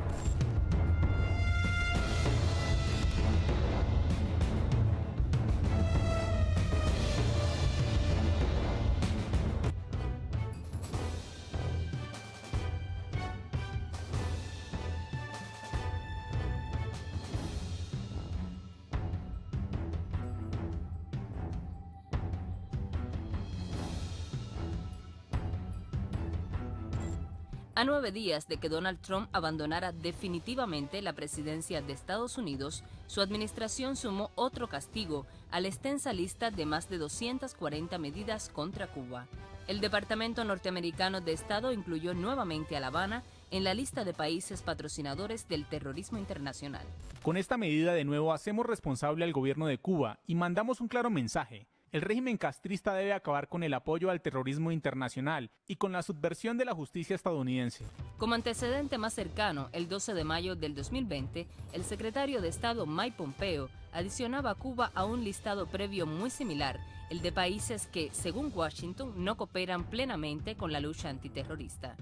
A 9 días de que Donald Trump abandonara definitivamente la presidencia de Estados Unidos, su administración sumó otro castigo a la extensa lista de más de 240 medidas contra Cuba. El Departamento Norteamericano de Estado incluyó nuevamente a La Habana en la lista de países patrocinadores del terrorismo internacional. Con esta medida de nuevo hacemos responsable al gobierno de Cuba y mandamos un claro mensaje, el régimen castrista debe acabar con el apoyo al terrorismo internacional y con la subversión de la justicia estadounidense. Como antecedente más cercano, el 12 de mayo del 2020, el secretario de Estado Mike Pompeo adicionaba a Cuba a un listado previo muy similar, el de países que, según Washington, no cooperan plenamente con la lucha antiterrorista.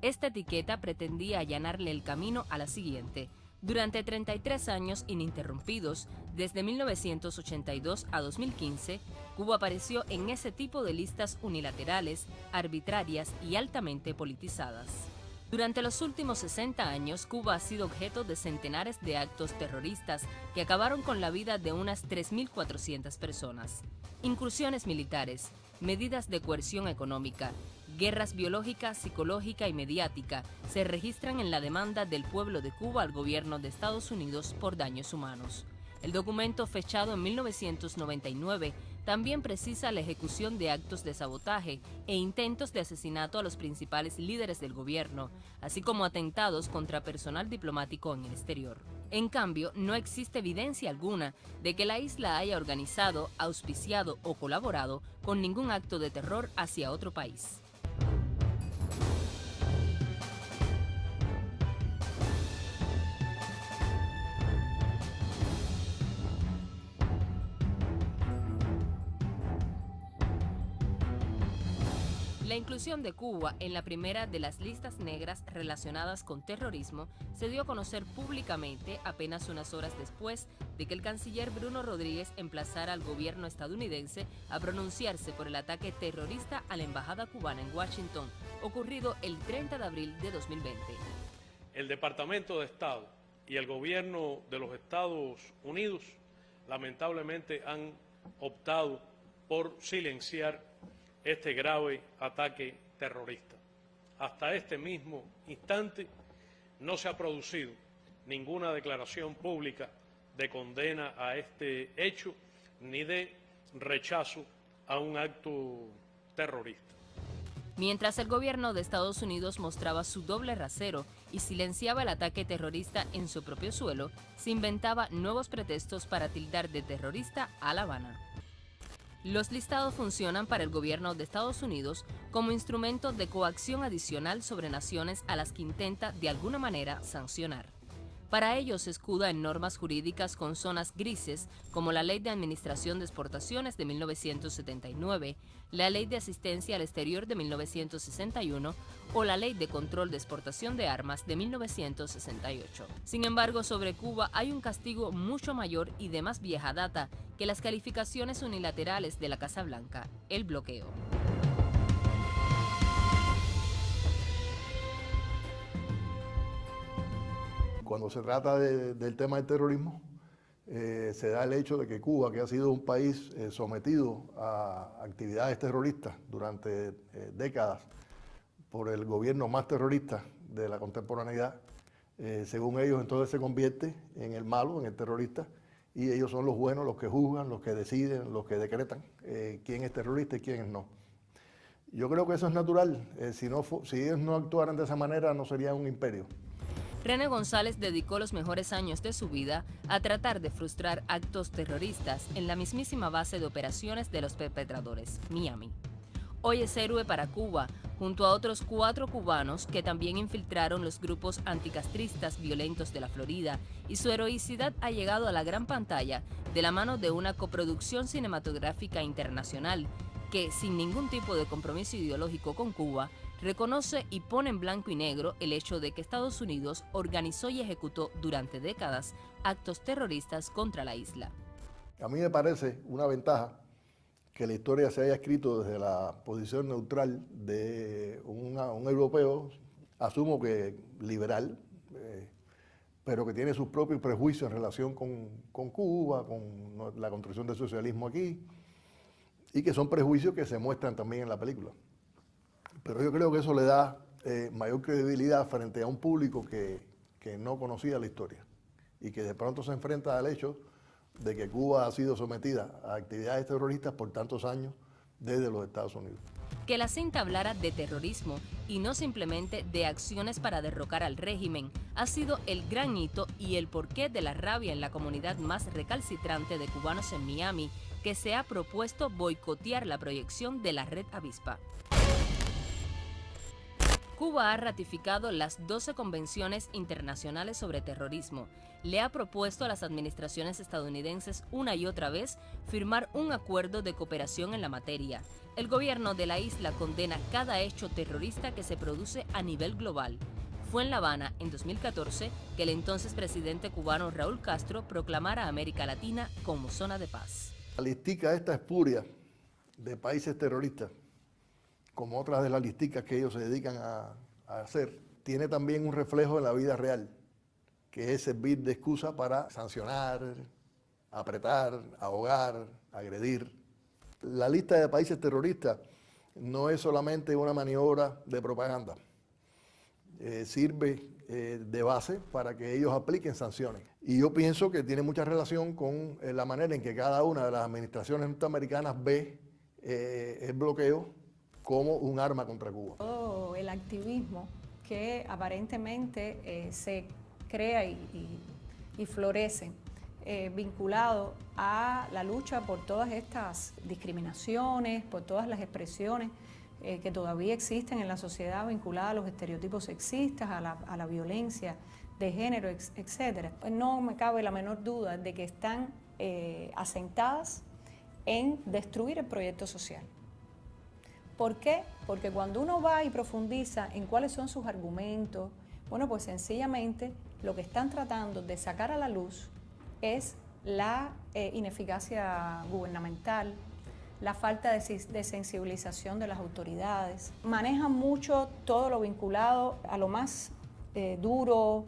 Esta etiqueta pretendía allanarle el camino a la siguiente. Durante 33 años ininterrumpidos, desde 1982 a 2015, Cuba apareció en ese tipo de listas unilaterales, arbitrarias y altamente politizadas. Durante los últimos 60 años, Cuba ha sido objeto de centenares de actos terroristas que acabaron con la vida de unas 3.400 personas. Incursiones militares, medidas de coerción económica, guerras biológica, psicológica y mediática se registran en la demanda del pueblo de Cuba al gobierno de Estados Unidos por daños humanos. El documento, fechado en 1999, también precisa la ejecución de actos de sabotaje e intentos de asesinato a los principales líderes del gobierno, así como atentados contra personal diplomático en el exterior. En cambio, no existe evidencia alguna de que la isla haya organizado, auspiciado o colaborado con ningún acto de terror hacia otro país. La inclusión de Cuba en la primera de las listas negras relacionadas con terrorismo se dio a conocer públicamente apenas unas horas después de que el canciller Bruno Rodríguez emplazara al gobierno estadounidense a pronunciarse por el ataque terrorista a la embajada cubana en Washington, ocurrido el 30 de abril de 2020. El Departamento de Estado y el gobierno de los Estados Unidos lamentablemente han optado por silenciar este grave ataque terrorista. Hasta este mismo instante no se ha producido ninguna declaración pública de condena a este hecho ni de rechazo a un acto terrorista. Mientras el gobierno de Estados Unidos mostraba su doble rasero y silenciaba el ataque terrorista en su propio suelo, se inventaba nuevos pretextos para tildar de terrorista a La Habana. Los listados funcionan para el gobierno de Estados Unidos como instrumento de coacción adicional sobre naciones a las que intenta de alguna manera sancionar. Para ello se escuda en normas jurídicas con zonas grises como la Ley de Administración de Exportaciones de 1979, la Ley de Asistencia al Exterior de 1961 o la Ley de Control de Exportación de Armas de 1968. Sin embargo, sobre Cuba hay un castigo mucho mayor y de más vieja data que las calificaciones unilaterales de la Casa Blanca, el bloqueo. Cuando se trata del tema del terrorismo, se da el hecho de que Cuba, que ha sido un país sometido a actividades terroristas durante décadas por el gobierno más terrorista de la contemporaneidad, según ellos entonces se convierte en el malo, en el terrorista, y ellos son los buenos, los que juzgan, los que deciden, los que decretan quién es terrorista y quién es no. Yo creo que eso es natural. Si ellos no actuaran de esa manera, no sería un imperio. René González dedicó los mejores años de su vida a tratar de frustrar actos terroristas en la mismísima base de operaciones de los perpetradores, Miami. Hoy es héroe para Cuba, junto a otros 4 cubanos que también infiltraron los grupos anticastristas violentos de la Florida, y su heroicidad ha llegado a la gran pantalla de la mano de una coproducción cinematográfica internacional que, sin ningún tipo de compromiso ideológico con Cuba, reconoce y pone en blanco y negro el hecho de que Estados Unidos organizó y ejecutó durante décadas actos terroristas contra la isla. A mí me parece una ventaja que la historia se haya escrito desde la posición neutral de un europeo, asumo que liberal, pero que tiene sus propios prejuicios en relación con Cuba, con la construcción del socialismo aquí, y que son prejuicios que se muestran también en la película. Pero yo creo que eso le da mayor credibilidad frente a un público que no conocía la historia y que de pronto se enfrenta al hecho de que Cuba ha sido sometida a actividades terroristas por tantos años desde los Estados Unidos. Que la cinta hablara de terrorismo y no simplemente de acciones para derrocar al régimen ha sido el gran hito y el porqué de la rabia en la comunidad más recalcitrante de cubanos en Miami que se ha propuesto boicotear la proyección de la red avispa. Cuba ha ratificado las 12 convenciones internacionales sobre terrorismo. Le ha propuesto a las administraciones estadounidenses una y otra vez firmar un acuerdo de cooperación en la materia. El gobierno de la isla condena cada hecho terrorista que se produce a nivel global. Fue en La Habana, en 2014, que el entonces presidente cubano Raúl Castro proclamara a América Latina como zona de paz. La listica esta espuria de países terroristas, como otras de las listicas que ellos se dedican a hacer, tiene también un reflejo en la vida real, que es servir de excusa para sancionar, apretar, ahogar, agredir. La lista de países terroristas no es solamente una maniobra de propaganda, sirve de base para que ellos apliquen sanciones. Y yo pienso que tiene mucha relación con la manera en que cada una de las administraciones norteamericanas ve el bloqueo como un arma contra Cuba. Todo el activismo que aparentemente se crea y florece vinculado a la lucha por todas estas discriminaciones, por todas las expresiones que todavía existen en la sociedad vinculadas a los estereotipos sexistas, a la violencia de género, etc. No me cabe la menor duda de que están asentadas en destruir el proyecto social. ¿Por qué? Porque cuando uno va y profundiza en cuáles son sus argumentos, bueno, pues sencillamente lo que están tratando de sacar a la luz es la ineficacia gubernamental, la falta de sensibilización de las autoridades. Manejan mucho todo lo vinculado a lo más duro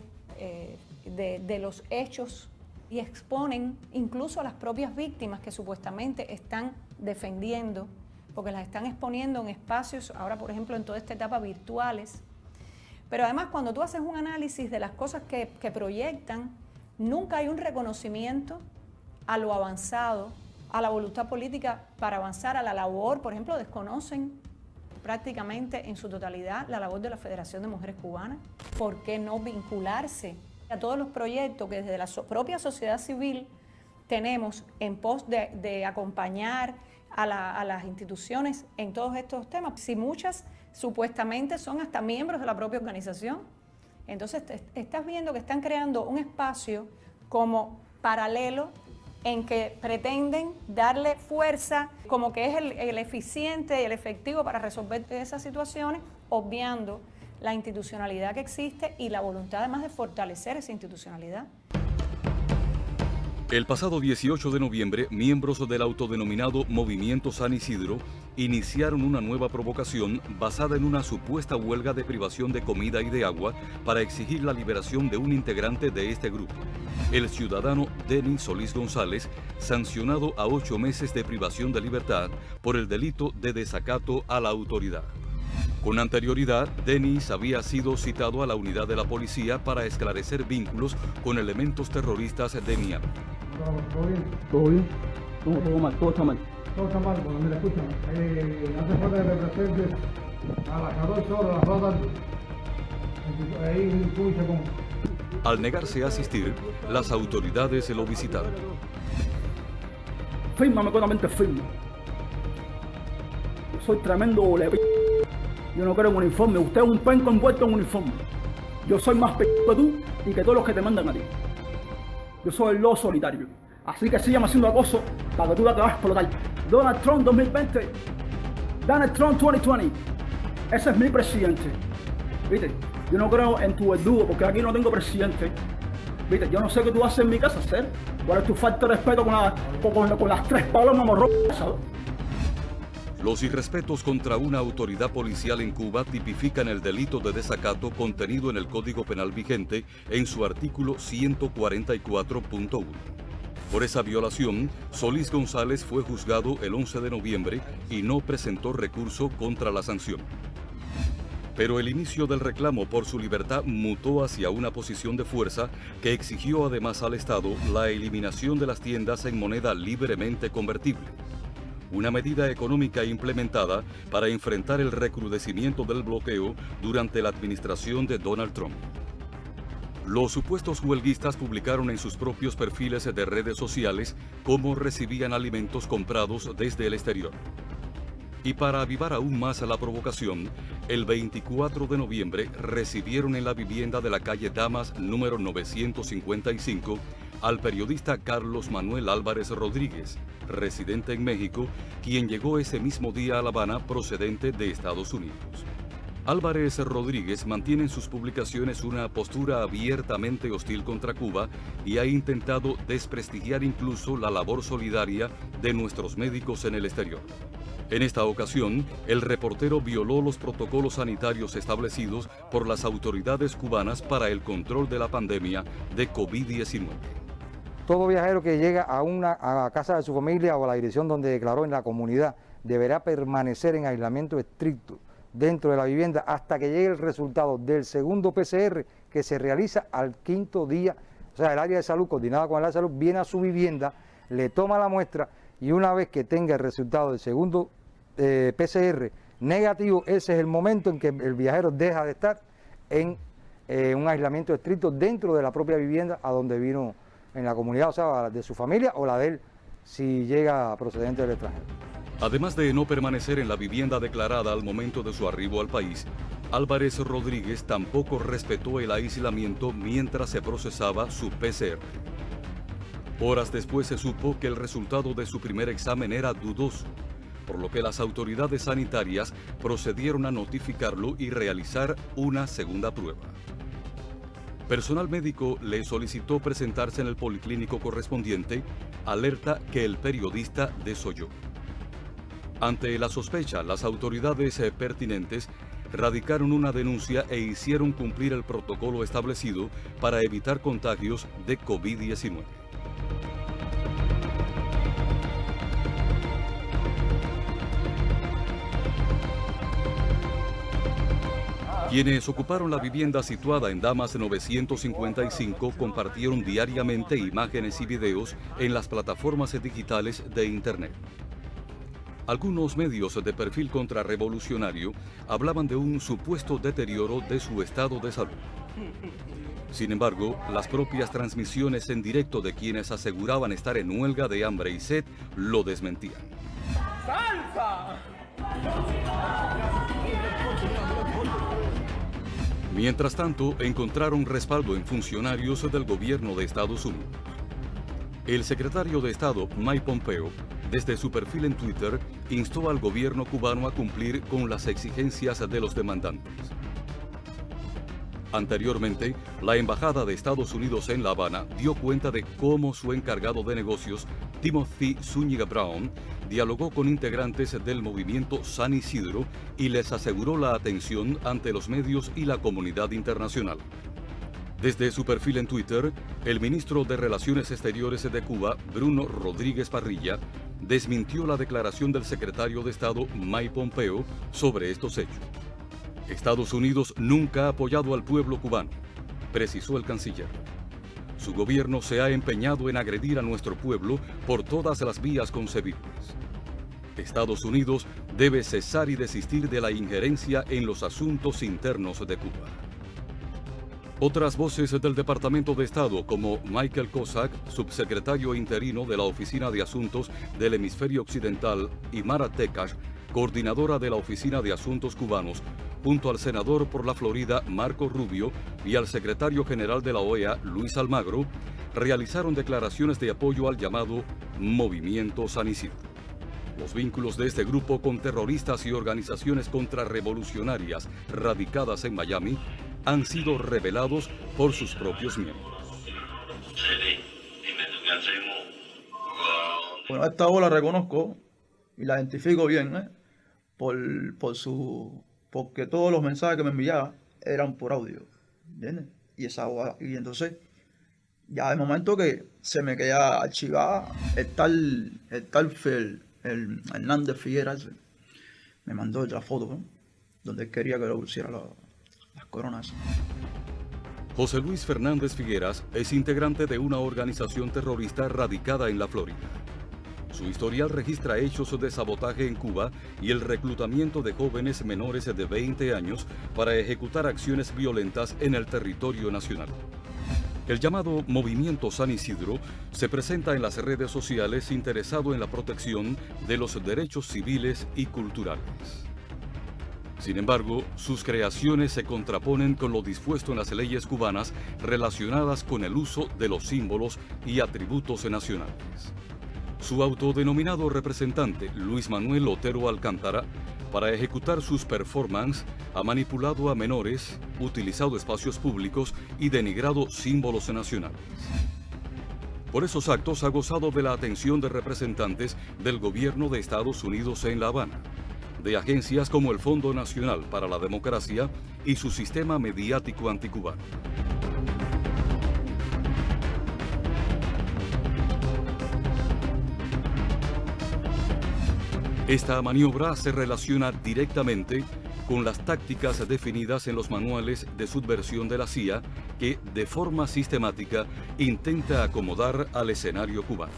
de los hechos y exponen incluso a las propias víctimas que supuestamente están defendiendo, porque las están exponiendo en espacios, ahora por ejemplo en toda esta etapa virtuales. Pero además cuando tú haces un análisis de las cosas que proyectan, nunca hay un reconocimiento a lo avanzado, a la voluntad política para avanzar, a la labor. Por ejemplo, desconocen prácticamente en su totalidad la labor de la Federación de Mujeres Cubanas. ¿Por qué no vincularse a todos los proyectos que desde la propia sociedad civil tenemos en pos de acompañar a las instituciones en todos estos temas? Si muchas supuestamente son hasta miembros de la propia organización, entonces estás viendo que están creando un espacio como paralelo en que pretenden darle fuerza, como que es el eficiente y el efectivo para resolver esas situaciones, obviando la institucionalidad que existe y la voluntad además de fortalecer esa institucionalidad. El pasado 18 de noviembre, miembros del autodenominado Movimiento San Isidro iniciaron una nueva provocación basada en una supuesta huelga de privación de comida y de agua para exigir la liberación de un integrante de este grupo, el ciudadano Denis Solís González, sancionado a 8 meses de privación de libertad por el delito de desacato a la autoridad. Con anterioridad, Denis había sido citado a la unidad de la policía para esclarecer vínculos con elementos terroristas de Miami. ¿Todo bien? ¿Todo bien? Todo mal, todo está mal. Todo está mal, bueno, mira, escúchame. Hace falta que representes a las 14 horas, las 2 de la tarde. Ahí tú dices cómo. Al negarse a asistir, las autoridades lo visitaron. Fírmame, claramente firme. Yo soy tremendo lepe. Yo no quiero un uniforme. Usted es un penco envuelto en un uniforme. Yo soy más p*** que tú y que todos los que te mandan a ti. Yo soy el lobo solitario. Así que sígueme haciendo acoso para que tú la te vas a explotar. Donald Trump 2020. Donald Trump 2020. Ese es mi presidente. ¿Viste? Yo no creo en tu verdugo porque aquí no tengo presidente. ¿Viste? Yo no sé qué tú haces en mi casa, hacer. ¿Cuál es tu falta de respeto con las 3 palomas morrones, ¿sabes? Los irrespetos contra una autoridad policial en Cuba tipifican el delito de desacato contenido en el Código Penal vigente en su artículo 144.1. Por esa violación, Solís González fue juzgado el 11 de noviembre y no presentó recurso contra la sanción. Pero el inicio del reclamo por su libertad mutó hacia una posición de fuerza que exigió además al Estado la eliminación de las tiendas en moneda libremente convertible. Una medida económica implementada para enfrentar el recrudecimiento del bloqueo durante la administración de Donald Trump. los supuestos huelguistas publicaron en sus propios perfiles de redes sociales cómo recibían alimentos comprados desde el exterior. Y para avivar aún más la provocación, el 24 de noviembre recibieron en la vivienda de la calle Damas número 955 al periodista Carlos Manuel Álvarez Rodríguez, residente en México, quien llegó ese mismo día a La Habana procedente de Estados Unidos. Álvarez Rodríguez mantiene en sus publicaciones una postura abiertamente hostil contra Cuba y ha intentado desprestigiar incluso la labor solidaria de nuestros médicos en el exterior. En esta ocasión, el reportero violó los protocolos sanitarios establecidos por las autoridades cubanas para el control de la pandemia de COVID-19. Todo viajero que llega a casa de su familia o a la dirección donde declaró en la comunidad deberá permanecer en aislamiento estricto dentro de la vivienda hasta que llegue el resultado del segundo PCR que se realiza al 5º día. O sea, el área de salud, coordinada con el área de salud, viene a su vivienda, le toma la muestra y una vez que tenga el resultado del segundo PCR negativo, ese es el momento en que el viajero deja de estar en un aislamiento estricto dentro de la propia vivienda a donde vino en la comunidad, o sea, de su familia o la de él, si llega procedente del extranjero. Además de no permanecer en la vivienda declarada al momento de su arribo al país, Álvarez Rodríguez tampoco respetó el aislamiento mientras se procesaba su PCR. Horas después se supo que el resultado de su primer examen era dudoso, por lo que las autoridades sanitarias procedieron a notificarlo y realizar una segunda prueba. Personal médico le solicitó presentarse en el policlínico correspondiente, alerta que el periodista desoyó. Ante la sospecha, las autoridades pertinentes radicaron una denuncia e hicieron cumplir el protocolo establecido para evitar contagios de COVID-19. Quienes ocuparon la vivienda situada en Damas 955 compartieron diariamente imágenes y videos en las plataformas digitales de Internet. Algunos medios de perfil contrarrevolucionario hablaban de un supuesto deterioro de su estado de salud. Sin embargo, las propias transmisiones en directo de quienes aseguraban estar en huelga de hambre y sed lo desmentían. ¡Salsa! Mientras tanto, encontraron respaldo en funcionarios del gobierno de Estados Unidos. El secretario de Estado, Mike Pompeo, desde su perfil en Twitter, instó al gobierno cubano a cumplir con las exigencias de los demandantes. Anteriormente, la Embajada de Estados Unidos en La Habana dio cuenta de cómo su encargado de negocios, Timothy Zúñiga Brown, dialogó con integrantes del movimiento San Isidro y les aseguró la atención ante los medios y la comunidad internacional. Desde su perfil en Twitter, el ministro de Relaciones Exteriores de Cuba, Bruno Rodríguez Parrilla, desmintió la declaración del secretario de Estado, Mike Pompeo, sobre estos hechos. Estados Unidos nunca ha apoyado al pueblo cubano, precisó el canciller. Su gobierno se ha empeñado en agredir a nuestro pueblo por todas las vías concebibles. Estados Unidos debe cesar y desistir de la injerencia en los asuntos internos de Cuba. Otras voces del Departamento de Estado, como Michael Cossack, subsecretario interino de la Oficina de Asuntos del Hemisferio Occidental, y Mara Tekash, coordinadora de la Oficina de Asuntos Cubanos, junto al senador por la Florida, Marco Rubio, y al secretario general de la OEA, Luis Almagro, realizaron declaraciones de apoyo al llamado Movimiento San Isidro. Los vínculos de este grupo con terroristas y organizaciones contrarrevolucionarias radicadas en Miami han sido revelados por sus propios miembros. Bueno, a esta hora la reconozco y la identifico bien, porque todos los mensajes que me enviaba eran por audio, ¿entiendes? Y entonces, ya de momento que se me queda archivada, el tal Hernández Figuera me mandó otra foto, donde él quería que le pusiera las coronas. José Luis Fernández Figueras es integrante de una organización terrorista radicada en la Florida. Su historial registra hechos de sabotaje en Cuba y el reclutamiento de jóvenes menores de 20 años para ejecutar acciones violentas en el territorio nacional. El llamado Movimiento San Isidro se presenta en las redes sociales interesado en la protección de los derechos civiles y culturales. Sin embargo, sus creaciones se contraponen con lo dispuesto en las leyes cubanas relacionadas con el uso de los símbolos y atributos nacionales. Su autodenominado representante, Luis Manuel Otero Alcántara, para ejecutar sus performances, ha manipulado a menores, utilizado espacios públicos y denigrado símbolos nacionales. Por esos actos ha gozado de la atención de representantes del gobierno de Estados Unidos en La Habana, de agencias como el Fondo Nacional para la Democracia y su sistema mediático anticubano. Esta maniobra se relaciona directamente con las tácticas definidas en los manuales de subversión de la CIA que, de forma sistemática, intenta acomodar al escenario cubano.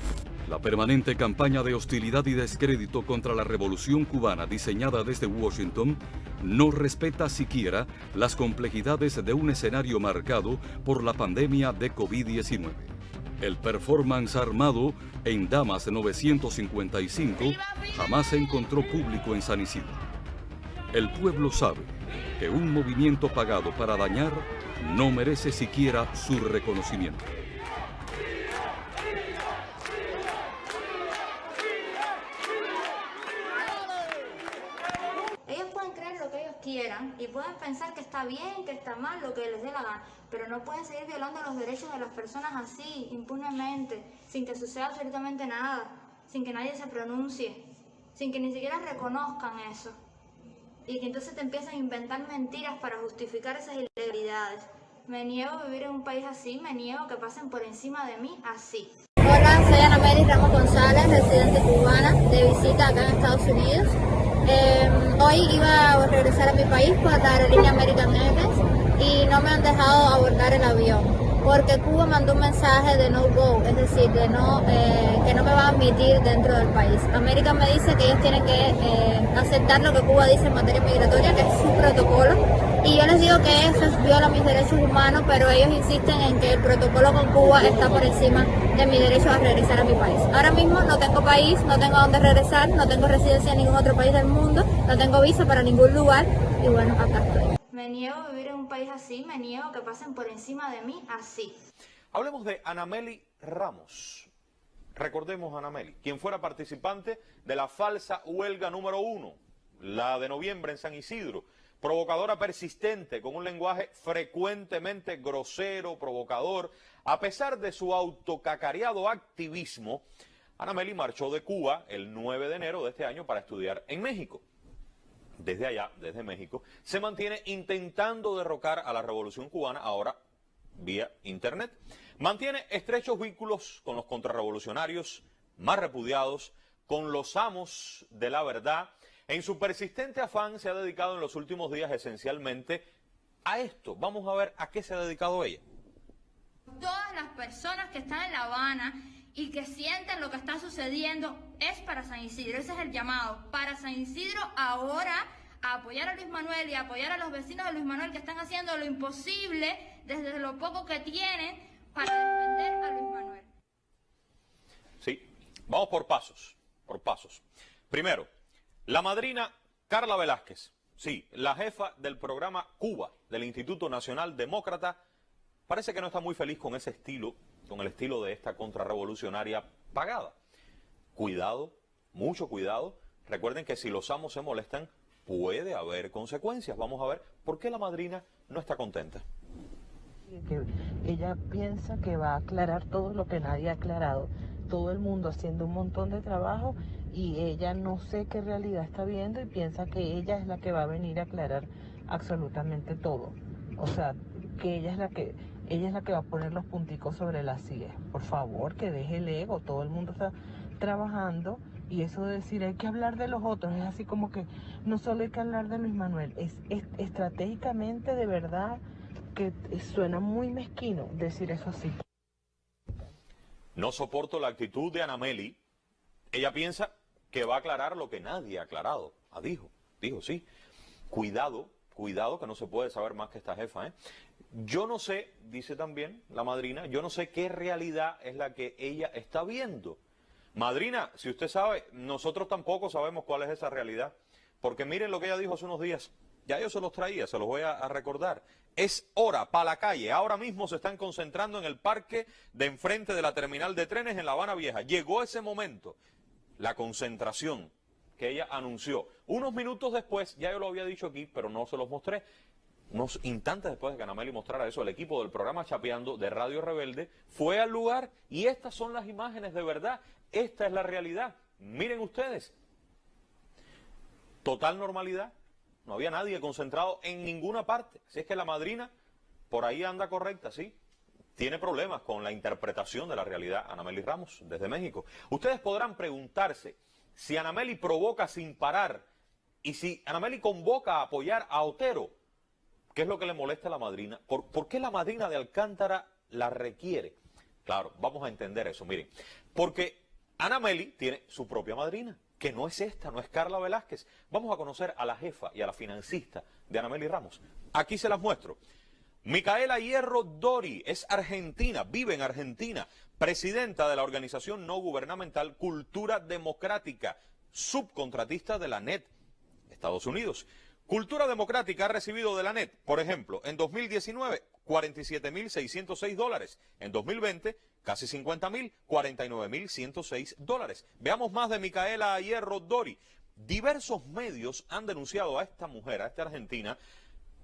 La permanente campaña de hostilidad y descrédito contra la revolución cubana diseñada desde Washington no respeta siquiera las complejidades de un escenario marcado por la pandemia de COVID-19. El performance armado en Damas 955 jamás encontró público en San Isidro. El pueblo sabe que un movimiento pagado para dañar no merece siquiera su reconocimiento. Ellos pueden creer lo que ellos quieran y pueden pensar que está bien, que está mal, lo que les dé la gana, pero no pueden seguir violando los derechos de las personas así, impunemente, sin que suceda absolutamente nada, sin que nadie se pronuncie, sin que ni siquiera reconozcan eso. Y que entonces te empiezan a inventar mentiras para justificar esas ilegalidades. Me niego a vivir en un país así, me niego a que pasen por encima de mí así. Hola, soy Anameli Ramos González, residente cubana, de visita acá en Estados Unidos. Hoy iba a regresar a mi país por la aerolínea American Airlines y no me han dejado abordar el avión porque Cuba mandó un mensaje de no go, es decir, de que no me va a admitir dentro del país. América me dice que ellos tienen que aceptar lo que Cuba dice en materia migratoria, que es su protocolo, y yo les digo que eso viola mis derechos humanos, pero ellos insisten en que el protocolo con Cuba está por encima de mi derecho a regresar a mi país. Ahora mismo no tengo país, no tengo a dónde regresar, no tengo residencia en ningún otro país del mundo, no tengo visa para ningún lugar y bueno, acá estoy. Me niego a vivir en un país así, me niego a que pasen por encima de mí así. Hablemos de Anameli Ramos. Recordemos a Anameli, quien fuera participante de la falsa huelga número 1, la de noviembre en San Isidro, provocadora persistente, con un lenguaje frecuentemente grosero, provocador. A pesar de su autocacareado activismo, Anameli marchó de Cuba el 9 de enero de este año para estudiar en México. Desde allá, desde México, se mantiene intentando derrocar a la revolución cubana, ahora vía internet. Mantiene estrechos vínculos con los contrarrevolucionarios más repudiados, con los amos de la verdad. En su persistente afán se ha dedicado en los últimos días esencialmente a esto. Vamos a ver a qué se ha dedicado ella. Todas las personas que están en La Habana y que sienten lo que está sucediendo es para San Isidro, ese es el llamado, para San Isidro ahora a apoyar a Luis Manuel y a apoyar a los vecinos de Luis Manuel que están haciendo lo imposible desde lo poco que tienen para defender a Luis Manuel. Sí, vamos por pasos, por pasos. Primero, la madrina Carla Velázquez, sí, la jefa del programa Cuba del Instituto Nacional Demócrata, parece que no está muy feliz con ese estilo, con el estilo de esta contrarrevolucionaria pagada. Cuidado, mucho cuidado. Recuerden que si los amos se molestan, puede haber consecuencias. Vamos a ver por qué la madrina no está contenta. Que ella piensa que va a aclarar todo lo que nadie ha aclarado. Todo el mundo haciendo un montón de trabajo y ella no sé qué realidad está viendo y piensa que ella es la que va a venir a aclarar absolutamente todo. O sea, que ella es la que va a poner los punticos sobre las sillas. Por favor, que deje el ego, todo el mundo está trabajando y eso de decir hay que hablar de los otros, es así como que no solo hay que hablar de Luis Manuel, es estratégicamente de verdad que suena muy mezquino decir eso así. No soporto la actitud de Anameli. Ella piensa que va a aclarar lo que nadie ha aclarado. Dijo sí. Cuidado, Cuidado que no se puede saber más que esta jefa, ¿eh? Yo no sé, dice también la madrina, yo no sé qué realidad es la que ella está viendo. Madrina, si usted sabe, nosotros tampoco sabemos cuál es esa realidad. Porque miren lo que ella dijo hace unos días. Ya yo se los traía, se los voy a recordar. Es hora para la calle. Ahora mismo se están concentrando en el parque de enfrente de la terminal de trenes en La Habana Vieja. Llegó ese momento, la concentración que ella anunció. Unos minutos después, ya yo lo había dicho aquí, pero no se los mostré. Unos instantes después de que Anameli mostrara eso, el equipo del programa Chapeando de Radio Rebelde fue al lugar y estas son las imágenes de verdad. Esta es la realidad. Miren ustedes. Total normalidad. No había nadie concentrado en ninguna parte. Si es que la madrina por ahí anda correcta, sí. Tiene problemas con la interpretación de la realidad. Anameli Ramos, desde México. Ustedes podrán preguntarse si Anameli provoca sin parar y si Anameli convoca a apoyar a Otero. ¿Qué es lo que le molesta a la madrina? ¿Por qué la madrina de Alcántara la requiere? Claro, vamos a entender eso, miren. Porque Anameli tiene su propia madrina, que no es esta, no es Carla Velázquez. Vamos a conocer a la jefa y a la financista de Anameli Ramos. Aquí se las muestro. Micaela Hierro Dori es argentina, vive en Argentina, presidenta de la organización no gubernamental Cultura Democrática, subcontratista de la NET, Estados Unidos. Cultura Democrática ha recibido de la NET, por ejemplo, en 2019, $47.606. En 2020, casi $50.000, $49.106. Veamos más de Micaela Hierro Dori. Diversos medios han denunciado a esta mujer, a esta argentina,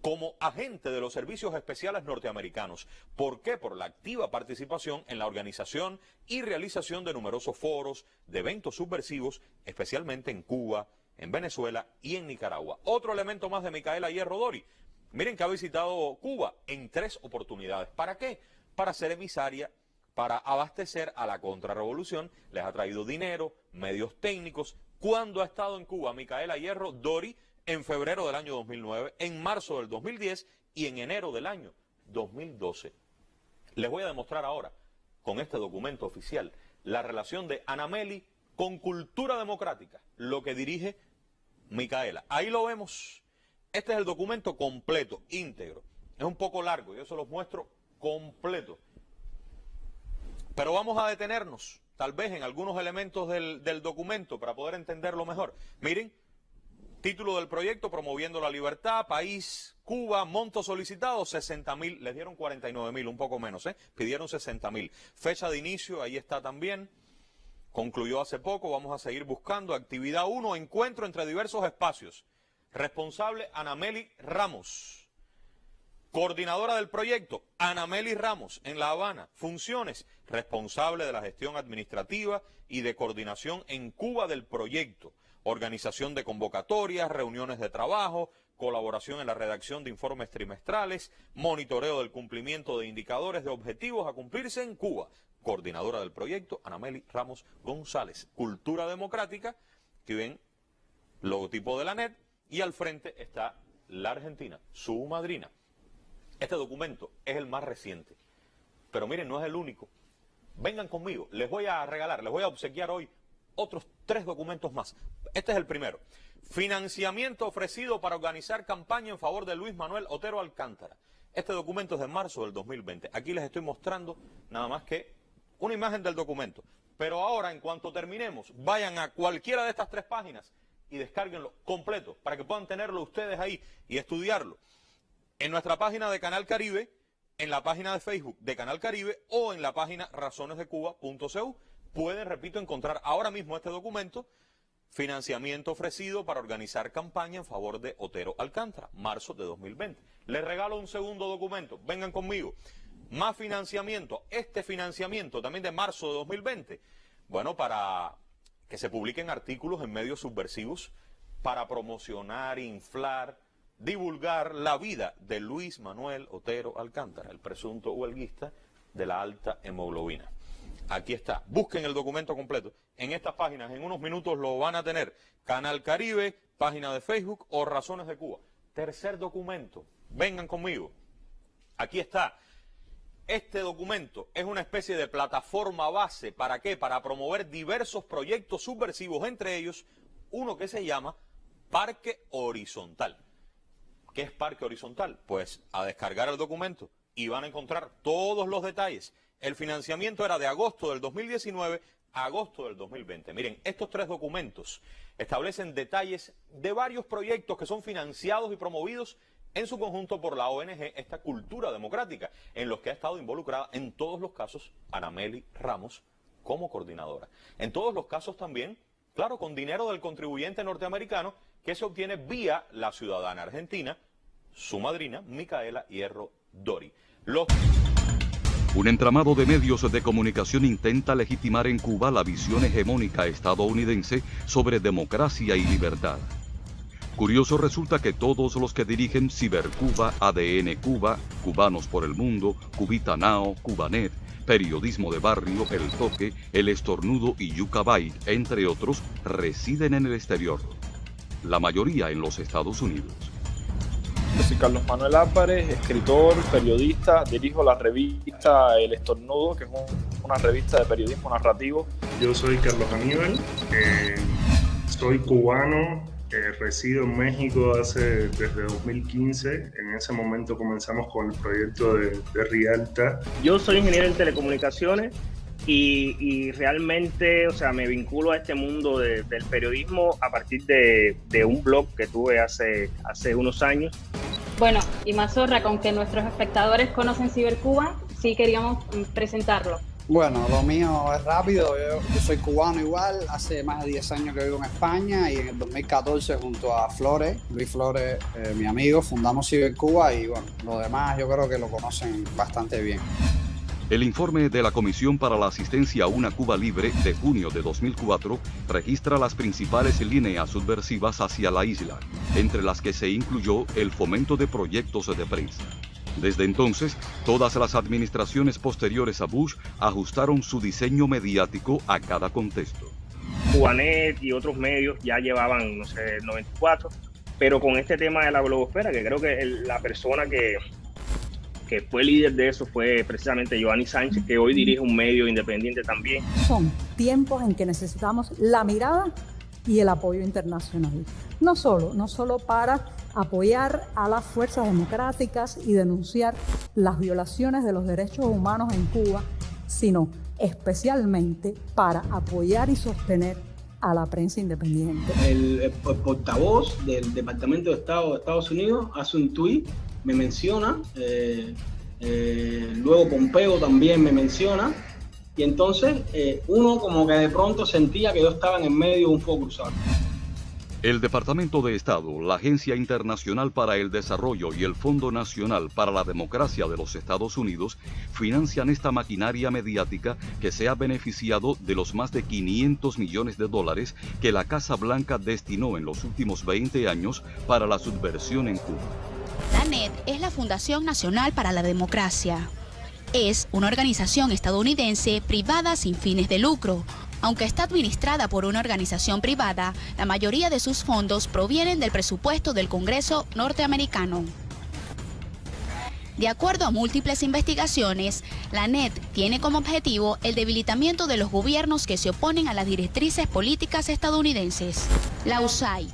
como agente de los servicios especiales norteamericanos. ¿Por qué? Por la activa participación en la organización y realización de numerosos foros, de eventos subversivos, especialmente en Cuba, en Venezuela y en Nicaragua. Otro elemento más de Micaela Hierro Dori. Miren que ha visitado Cuba en 3 oportunidades. ¿Para qué? Para ser emisaria, para abastecer a la contrarrevolución. Les ha traído dinero, medios técnicos. ¿Cuándo ha estado en Cuba Micaela Hierro Dori? En febrero del año 2009, en marzo del 2010 y en enero del año 2012. Les voy a demostrar ahora, con este documento oficial, la relación de Anameli con Cultura Democrática, lo que dirige Micaela. Ahí lo vemos. Este es el documento completo, íntegro. Es un poco largo, yo se los muestro completo. Pero vamos a detenernos, tal vez, en algunos elementos del documento para poder entenderlo mejor. Miren, título del proyecto: promoviendo la libertad, país, Cuba, monto solicitado, 60.000, les dieron 49.000, un poco menos, pidieron 60.000. Fecha de inicio, ahí está también. Concluyó hace poco, vamos a seguir buscando. Actividad 1, encuentro entre diversos espacios. Responsable, Anameli Ramos. Coordinadora del proyecto, Anameli Ramos, en La Habana. Funciones, responsable de la gestión administrativa y de coordinación en Cuba del proyecto. Organización de convocatorias, reuniones de trabajo, colaboración en la redacción de informes trimestrales, monitoreo del cumplimiento de indicadores de objetivos a cumplirse en Cuba. Coordinadora del proyecto, Anameli Ramos González. Cultura Democrática, que ven logotipo de la NET, y al frente está la Argentina, su madrina. Este documento es el más reciente, pero miren, no es el único. Vengan conmigo, les voy a regalar, les voy a obsequiar hoy otros 3 documentos más. Este es el primero. Financiamiento ofrecido para organizar campaña en favor de Luis Manuel Otero Alcántara. Este documento es de marzo del 2020. Aquí les estoy mostrando nada más que una imagen del documento. Pero ahora, en cuanto terminemos, vayan a cualquiera de estas 3 páginas y descárguenlo completo para que puedan tenerlo ustedes ahí y estudiarlo. En nuestra página de Canal Caribe, en la página de Facebook de Canal Caribe o en la página razonesdecuba.cu. Pueden, repito, encontrar ahora mismo este documento: financiamiento ofrecido para organizar campaña en favor de Otero Alcántara, marzo de 2020. Les regalo un segundo documento, vengan conmigo. Más financiamiento, este financiamiento también de marzo de 2020. Bueno, para que se publiquen artículos en medios subversivos para promocionar, inflar, divulgar la vida de Luis Manuel Otero Alcántara, el presunto huelguista de la alta hemoglobina. Aquí está, busquen el documento completo. En estas páginas, en unos minutos lo van a tener. Canal Caribe, página de Facebook o Razones de Cuba. Tercer documento, vengan conmigo. Aquí está. Este documento es una especie de plataforma base. ¿Para qué? Para promover diversos proyectos subversivos, entre ellos uno que se llama Parque Horizontal. ¿Qué es parque horizontal? Pues a descargar el documento y van a encontrar todos los detalles. El financiamiento era de agosto del 2019 a agosto del 2020. Miren, estos 3 documentos establecen detalles de varios proyectos que son financiados y promovidos en su conjunto por la ONG Esta Cultura Democrática, en los que ha estado involucrada en todos los casos Anameli Ramos como coordinadora. En todos los casos también, claro, con dinero del contribuyente norteamericano que se obtiene vía la ciudadana argentina, su madrina, Micaela Hierro Dori. Un entramado de medios de comunicación intenta legitimar en Cuba la visión hegemónica estadounidense sobre democracia y libertad. Curioso resulta que todos los que dirigen Cibercuba, ADN Cuba, Cubanos por el Mundo, Cubita Now, Cubanet, Periodismo de Barrio, El Toque, El Estornudo y Yucca Byte, entre otros, residen en el exterior. La mayoría en los Estados Unidos. Yo soy Carlos Manuel Álvarez, escritor, periodista, dirijo la revista El Estornudo, que es una revista de periodismo narrativo. Yo soy Carlos Aníbal, soy cubano, resido en México desde 2015. En ese momento comenzamos con el proyecto de Rialta. Yo soy ingeniero en telecomunicaciones y realmente, o sea, me vinculo a este mundo del periodismo a partir de un blog que tuve hace unos años. Bueno, y Mazorra, con que nuestros espectadores conocen Cibercuba, sí queríamos presentarlo. Bueno, lo mío es rápido, yo soy cubano igual, hace más de 10 años que vivo en España y en el 2014 junto a Luis Flores, mi amigo, fundamos Cibercuba y bueno, lo demás yo creo que lo conocen bastante bien. El informe de la Comisión para la Asistencia a una Cuba Libre de junio de 2004 registra las principales líneas subversivas hacia la isla, entre las que se incluyó el fomento de proyectos de prensa. Desde entonces, todas las administraciones posteriores a Bush ajustaron su diseño mediático a cada contexto. Cubanet y otros medios ya llevaban, no sé, el 94, pero con este tema de la blogosfera, que creo que la persona que fue líder de eso fue precisamente Giovanni Sánchez, que hoy dirige un medio independiente también. Son tiempos en que necesitamos la mirada y el apoyo internacional. No solo para apoyar a las fuerzas democráticas y denunciar las violaciones de los derechos humanos en Cuba, sino especialmente para apoyar y sostener a la prensa independiente. El portavoz del Departamento de Estado de Estados Unidos hace un tuit, me menciona, luego Pompeo también me menciona, y entonces uno como que de pronto sentía que yo estaba en el medio de un fuego cruzado. El Departamento de Estado, la Agencia Internacional para el Desarrollo y el Fondo Nacional para la Democracia de los Estados Unidos financian esta maquinaria mediática que se ha beneficiado de los más de 500 millones de dólares que la Casa Blanca destinó en los últimos 20 años para la subversión en Cuba. La NED es la Fundación Nacional para la Democracia. Es una organización estadounidense privada sin fines de lucro. Aunque está administrada por una organización privada, la mayoría de sus fondos provienen del presupuesto del Congreso norteamericano. De acuerdo a múltiples investigaciones, la NED tiene como objetivo el debilitamiento de los gobiernos que se oponen a las directrices políticas estadounidenses. La USAID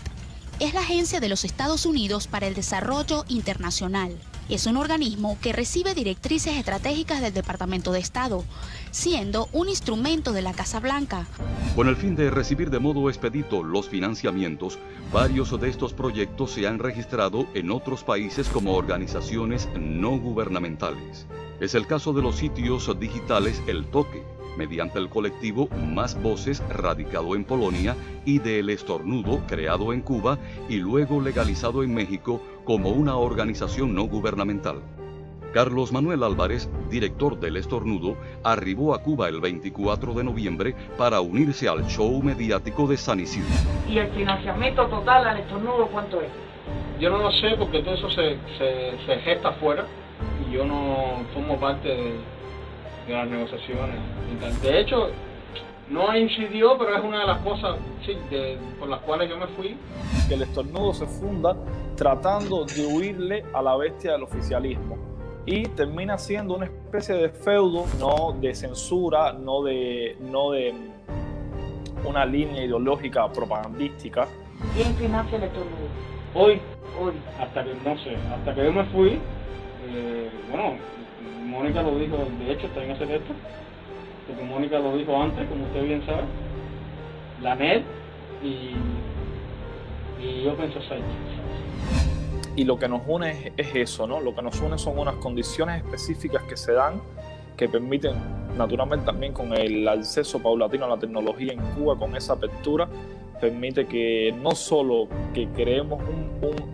es la Agencia de los Estados Unidos para el Desarrollo Internacional. Es un organismo que recibe directrices estratégicas del Departamento de Estado, siendo un instrumento de la Casa Blanca. Con el fin de recibir de modo expedito los financiamientos, varios de estos proyectos se han registrado en otros países como organizaciones no gubernamentales. Es el caso de los sitios digitales El Toque, mediante el colectivo Más Voces, radicado en Polonia, y de El Estornudo, creado en Cuba y luego legalizado en México como una organización no gubernamental. Carlos Manuel Álvarez, director del Estornudo, arribó a Cuba el 24 de noviembre para unirse al show mediático de San Isidro. ¿Y el financiamiento total al Estornudo cuánto es? Yo no lo sé porque todo eso se gesta afuera y yo no formo parte de las negociaciones. De hecho, no incidió, pero es una de las cosas por las cuales yo me fui. Que el Estornudo se funda tratando de huirle a la bestia del oficialismo y termina siendo una especie de feudo, no de censura, no de una línea ideológica propagandística. ¿Quién financia el Estornudo? Hoy, hasta que, no sé, hasta que yo me fui, bueno, Mónica lo dijo, de hecho está en ese texto, porque Mónica lo dijo antes, como usted bien sabe, la NED y yo pienso ser. Y lo que nos une es eso, ¿no? Lo que nos une son unas condiciones específicas que se dan, que permiten, naturalmente también con el acceso paulatino a la tecnología en Cuba, con esa apertura, permite que no solo que creemos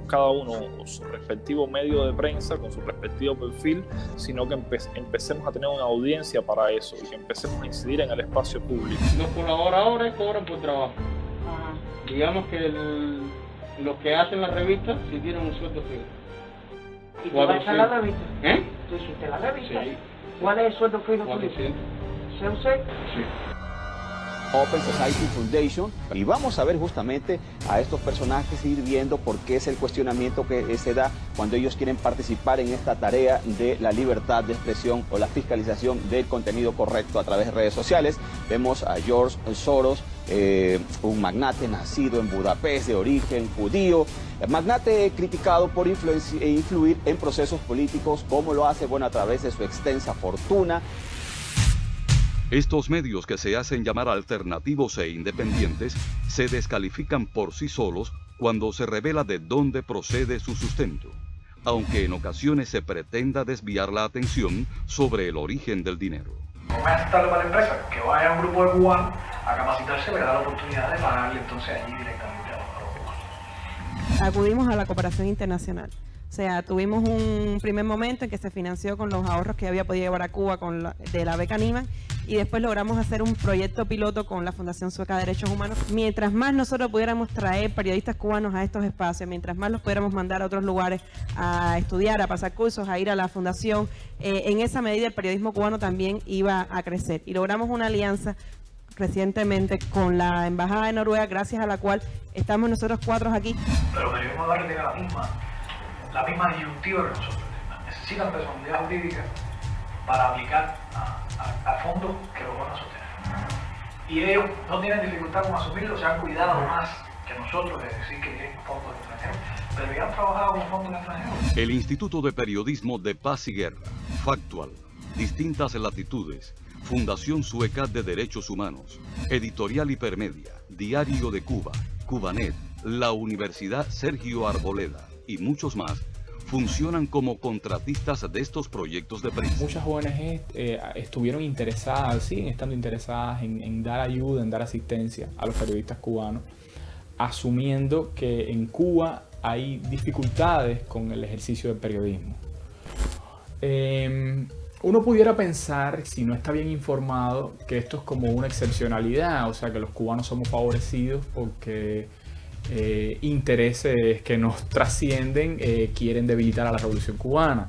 cada uno su respectivo medio de prensa, con su respectivo perfil, sino que empecemos a tener una audiencia para eso y que empecemos a incidir en el espacio público. Los colaboradores cobran por trabajo. Digamos que los que hacen la revista sí tienen un sueldo fijo. ¿Y tú vas a hacer la revista? ¿Tú hiciste la revista? Sí. ¿Cuál es el sueldo fijo? 400. Sí. Open Society Foundation, y vamos a ver justamente a estos personajes, ir viendo por qué es el cuestionamiento que se da cuando ellos quieren participar en esta tarea de la libertad de expresión o la fiscalización del contenido correcto a través de redes sociales. Vemos a George Soros, un magnate nacido en Budapest, de origen judío, magnate criticado por influir en procesos políticos. ¿Cómo lo hace? Bueno, a través de su extensa fortuna. Estos medios que se hacen llamar alternativos e independientes se descalifican por sí solos cuando se revela de dónde procede su sustento, aunque en ocasiones se pretenda desviar la atención sobre el origen del dinero. ¿Cómo es aceptable para la empresa? Que vaya un grupo de cubanos a capacitarse, me da la oportunidad de pagarle entonces allí directamente a los cubanos. Acudimos a la cooperación internacional. O sea, tuvimos un primer momento en que se financió con los ahorros que había podido llevar a Cuba de la beca Nieman, y después logramos hacer un proyecto piloto con la Fundación Sueca de Derechos Humanos. Mientras más nosotros pudiéramos traer periodistas cubanos a estos espacios, mientras más los pudiéramos mandar a otros lugares a estudiar, a pasar cursos, a ir a la fundación, en esa medida el periodismo cubano también iba a crecer. Y logramos una alianza recientemente con la Embajada de Noruega, gracias a la cual estamos nosotros 4 aquí. Pero el periodismo de barrio tiene la misma disyuntiva que nosotros. Necesitan personalidad jurídica para aplicar a fondos que lo van a sostener. Y ellos no tienen dificultad con asumirlo, se han cuidado más que nosotros de decir que tienen fondos extranjeros, pero ya han trabajado con fondos extranjeros. El Instituto de Periodismo de Paz y Guerra, Factual, Distintas Latitudes, Fundación Sueca de Derechos Humanos, Editorial Hipermedia, Diario de Cuba, Cubanet, la Universidad Sergio Arboleda y muchos más funcionan como contratistas de estos proyectos de prensa. Muchas ONG estuvieron interesadas, siguen estando interesadas en dar ayuda, en dar asistencia a los periodistas cubanos, asumiendo que en Cuba hay dificultades con el ejercicio del periodismo. Uno pudiera pensar, si no está bien informado, que esto es como una excepcionalidad, o sea que los cubanos somos favorecidos porque intereses que nos trascienden quieren debilitar a la revolución cubana.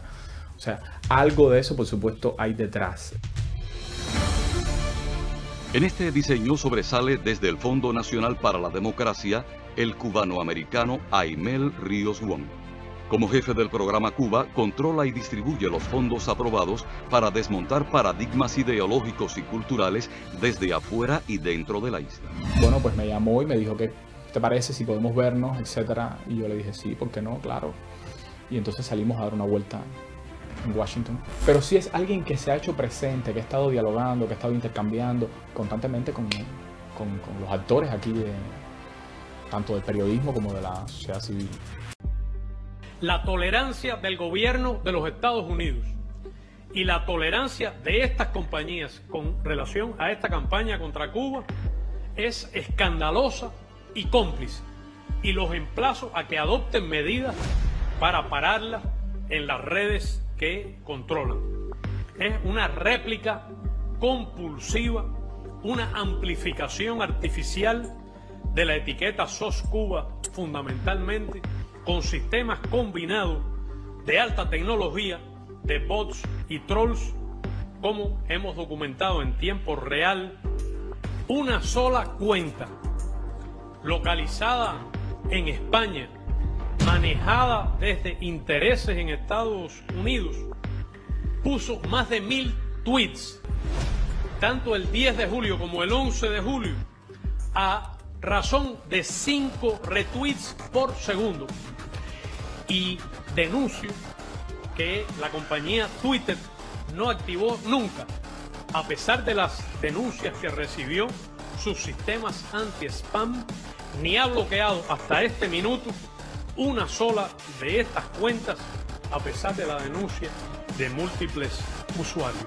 O sea, algo de eso por supuesto hay detrás. En este diseño sobresale desde el Fondo Nacional para la Democracia el cubano-americano Aimel Ríos Wong. Como jefe del programa Cuba, controla y distribuye los fondos aprobados para desmontar paradigmas ideológicos y culturales desde afuera y dentro de la isla. Bueno, pues me llamó y me dijo que ¿te parece si podemos vernos, etcétera? Y yo le dije, sí, ¿por qué no? Claro. Y entonces salimos a dar una vuelta en Washington. Pero sí es alguien que se ha hecho presente, que ha estado dialogando, que ha estado intercambiando constantemente con los actores aquí, tanto del periodismo como de la sociedad civil. La tolerancia del gobierno de los Estados Unidos y la tolerancia de estas compañías con relación a esta campaña contra Cuba es escandalosa y cómplice, y los emplazo a que adopten medidas para pararla en las redes que controlan. Es una réplica compulsiva, una amplificación artificial de la etiqueta SOS Cuba, fundamentalmente con sistemas combinados de alta tecnología, de bots y trolls, como hemos documentado en tiempo real. Una sola cuenta localizada en España, manejada desde intereses en Estados Unidos, puso más de 1000 tweets, tanto el 10 de julio como el 11 de julio, a razón de 5 retweets por segundo. y denuncio que la compañía Twitter no activó nunca, a pesar de las denuncias que recibió, sus sistemas anti-spam, ni ha bloqueado hasta este minuto una sola de estas cuentas, a pesar de la denuncia de múltiples usuarios.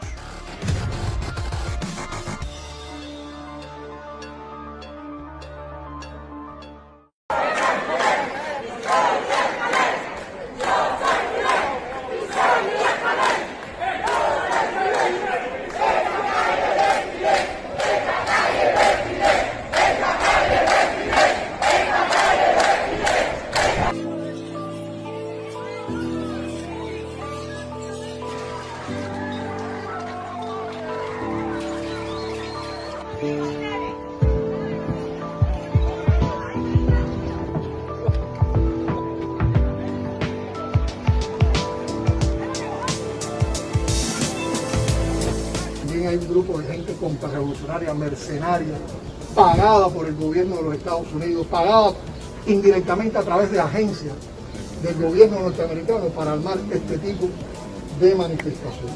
Hay un grupo de gente contrarrevolucionaria, mercenaria, pagada por el gobierno de los Estados Unidos, pagada indirectamente a través de agencias del gobierno norteamericano para armar este tipo de manifestaciones.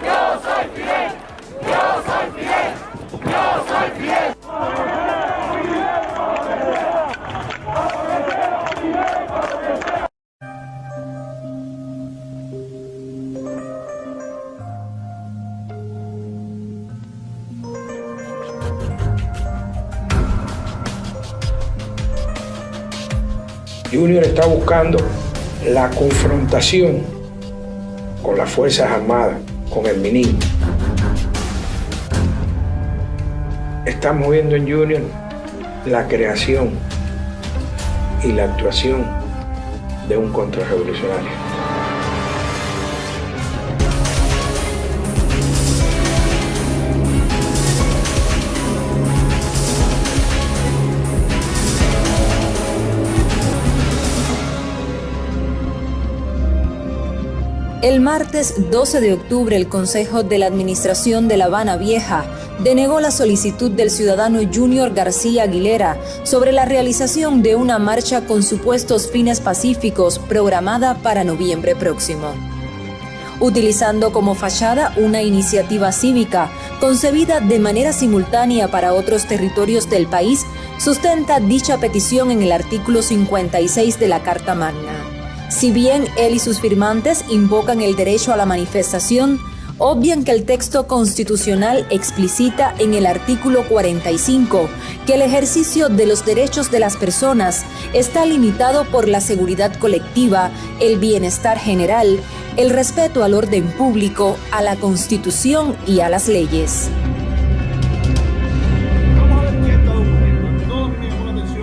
Yo soy Fidel, yo soy Fidel, yo soy Fidel. Junior está buscando la confrontación con las Fuerzas Armadas, con el MINIM. Estamos viendo en Junior la creación y la actuación de un contrarrevolucionario. El martes 12 de octubre, el Consejo de la Administración de La Habana Vieja denegó la solicitud del ciudadano Junior García Aguilera sobre la realización de una marcha con supuestos fines pacíficos programada para noviembre próximo. Utilizando como fachada una iniciativa cívica concebida de manera simultánea para otros territorios del país, sustenta dicha petición en el artículo 56 de la Carta Magna. Si bien él y sus firmantes invocan el derecho a la manifestación, obvian que el texto constitucional explicita en el artículo 45 que el ejercicio de los derechos de las personas está limitado por la seguridad colectiva, el bienestar general, el respeto al orden público, a la Constitución y a las leyes.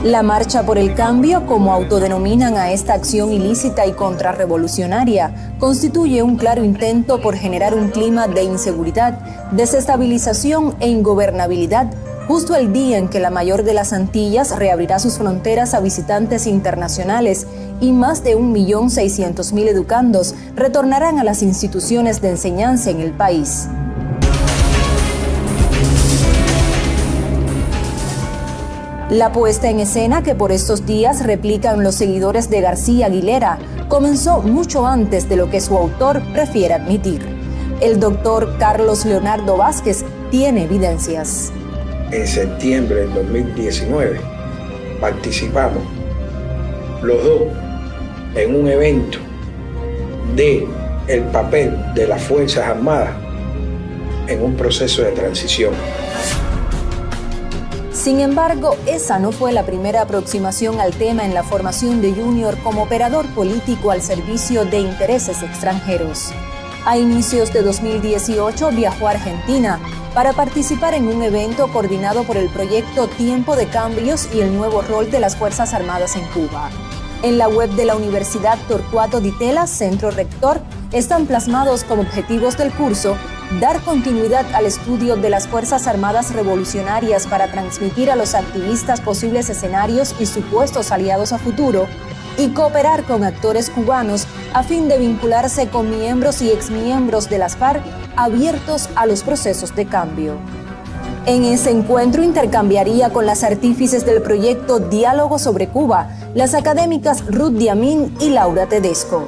La Marcha por el Cambio, como autodenominan a esta acción ilícita y contrarrevolucionaria, constituye un claro intento por generar un clima de inseguridad, desestabilización e ingobernabilidad, justo el día en que la mayor de las Antillas reabrirá sus fronteras a visitantes internacionales y más de 1.600.000 educandos retornarán a las instituciones de enseñanza en el país. La puesta en escena que por estos días replican los seguidores de García Aguilera comenzó mucho antes de lo que su autor prefiere admitir. El doctor Carlos Leonardo Vázquez tiene evidencias. En septiembre del 2019 participamos los dos en un evento de el papel de las Fuerzas Armadas en un proceso de transición. Sin embargo, esa no fue la primera aproximación al tema en la formación de Junior como operador político al servicio de intereses extranjeros. A inicios de 2018 viajó a Argentina para participar en un evento coordinado por el proyecto Tiempo de Cambios y el nuevo rol de las Fuerzas Armadas en Cuba. En la web de la Universidad Torcuato Di Tella, centro rector, están plasmados como objetivos del curso dar continuidad al estudio de las Fuerzas Armadas Revolucionarias para transmitir a los activistas posibles escenarios y supuestos aliados a futuro, y cooperar con actores cubanos a fin de vincularse con miembros y exmiembros de las FARC abiertos a los procesos de cambio. En ese encuentro intercambiaría con las artífices del proyecto Diálogo sobre Cuba, las académicas Ruth Diamín y Laura Tedesco.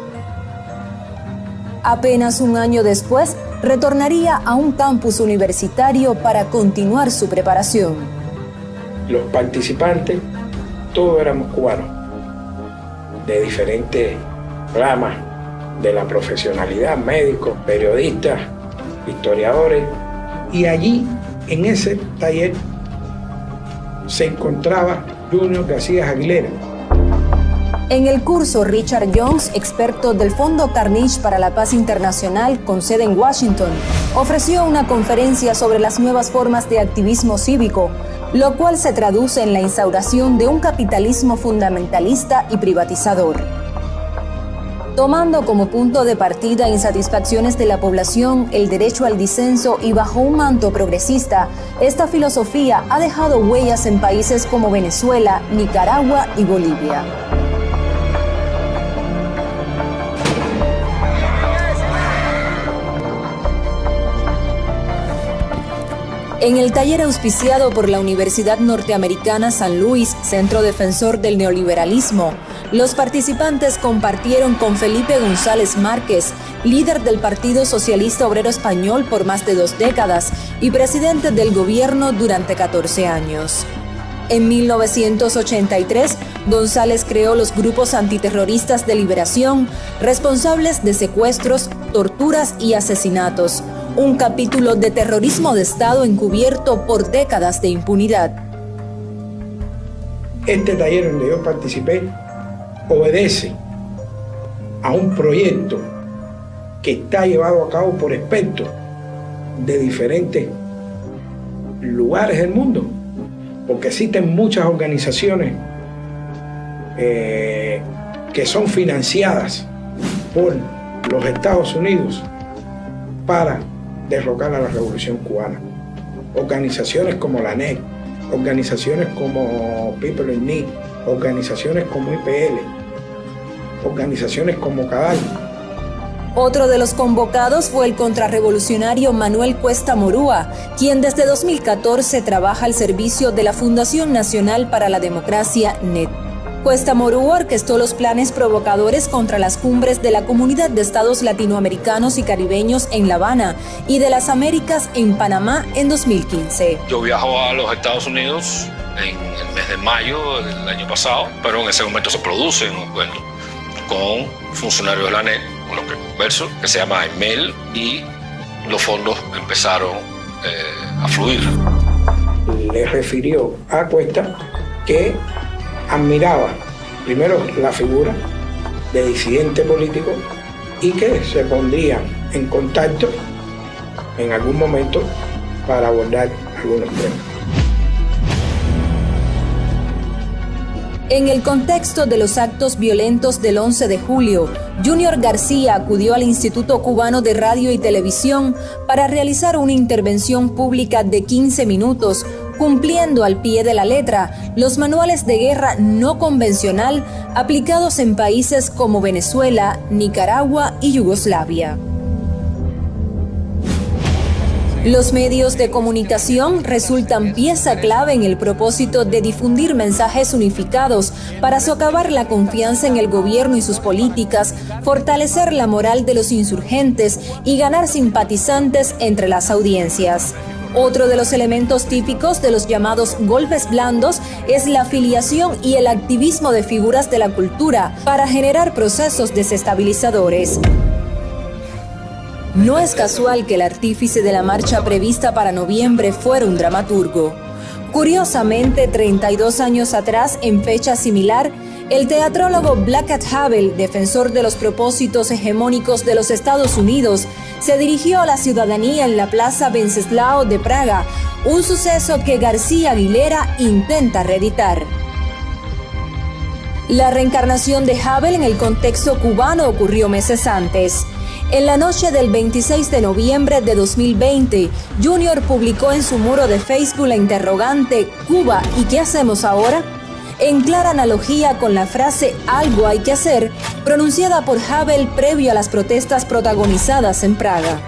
Apenas un año después, retornaría a un campus universitario para continuar su preparación. Los participantes, todos éramos cubanos, de diferentes ramas de la profesionalidad, médicos, periodistas, historiadores, y allí, en ese taller, se encontraba Junior García Aguilera. En el curso, Richard Jones, experto del Fondo Carnegie para la Paz Internacional con sede en Washington, ofreció una conferencia sobre las nuevas formas de activismo cívico, lo cual se traduce en la instauración de un capitalismo fundamentalista y privatizador. Tomando como punto de partida insatisfacciones de la población, el derecho al disenso y bajo un manto progresista, esta filosofía ha dejado huellas en países como Venezuela, Nicaragua y Bolivia. En el taller auspiciado por la Universidad Norteamericana San Luis, Centro Defensor del Neoliberalismo, los participantes compartieron con Felipe González Márquez, líder del Partido Socialista Obrero Español por más de 2 décadas y presidente del gobierno durante 14 años. En 1983, González creó los grupos antiterroristas de liberación, responsables de secuestros, torturas y asesinatos, un capítulo de terrorismo de Estado encubierto por décadas de impunidad. Este taller donde yo participé obedece a un proyecto que está llevado a cabo por expertos de diferentes lugares del mundo, porque existen muchas organizaciones que son financiadas por los Estados Unidos para derrocar a la Revolución Cubana. Organizaciones como la NEC, organizaciones como People in Need, organizaciones como IPL, organizaciones como CADAL. Otro de los convocados fue el contrarrevolucionario Manuel Cuesta Morúa, quien desde 2014 trabaja al servicio de la Fundación Nacional para la Democracia, NED. Cuesta Morúa orquestó los planes provocadores contra las cumbres de la Comunidad de Estados Latinoamericanos y Caribeños en La Habana y de las Américas en Panamá en 2015. Yo viajo a los Estados Unidos en el mes de mayo del año pasado, pero en ese momento se produce un encuentro con funcionarios de la NED, con los que converso, que se llama EMEL, y los fondos empezaron a fluir. Le refirió a Cuesta que admiraba primero la figura de disidente político y que se pondrían en contacto en algún momento para abordar algunos temas. En el contexto de los actos violentos del 11 de julio, Junior García acudió al Instituto Cubano de Radio y Televisión para realizar una intervención pública de 15 minutos, cumpliendo al pie de la letra los manuales de guerra no convencional aplicados en países como Venezuela, Nicaragua y Yugoslavia. Los medios de comunicación resultan pieza clave en el propósito de difundir mensajes unificados para socavar la confianza en el gobierno y sus políticas, fortalecer la moral de los insurgentes y ganar simpatizantes entre las audiencias. Otro de los elementos típicos de los llamados golpes blandos es la afiliación y el activismo de figuras de la cultura para generar procesos desestabilizadores. No es casual que el artífice de la marcha prevista para noviembre fuera un dramaturgo. Curiosamente, 32 años atrás, en fecha similar, el teatrólogo Blackett Havel, defensor de los propósitos hegemónicos de los Estados Unidos, se dirigió a la ciudadanía en la Plaza Wenceslao de Praga, un suceso que García Aguilera intenta reeditar. La reencarnación de Havel en el contexto cubano ocurrió meses antes. En la noche del 26 de noviembre de 2020, Junior publicó en su muro de Facebook la interrogante «¿Cuba y qué hacemos ahora?», en clara analogía con la frase «algo hay que hacer», pronunciada por Havel previo a las protestas protagonizadas en Praga.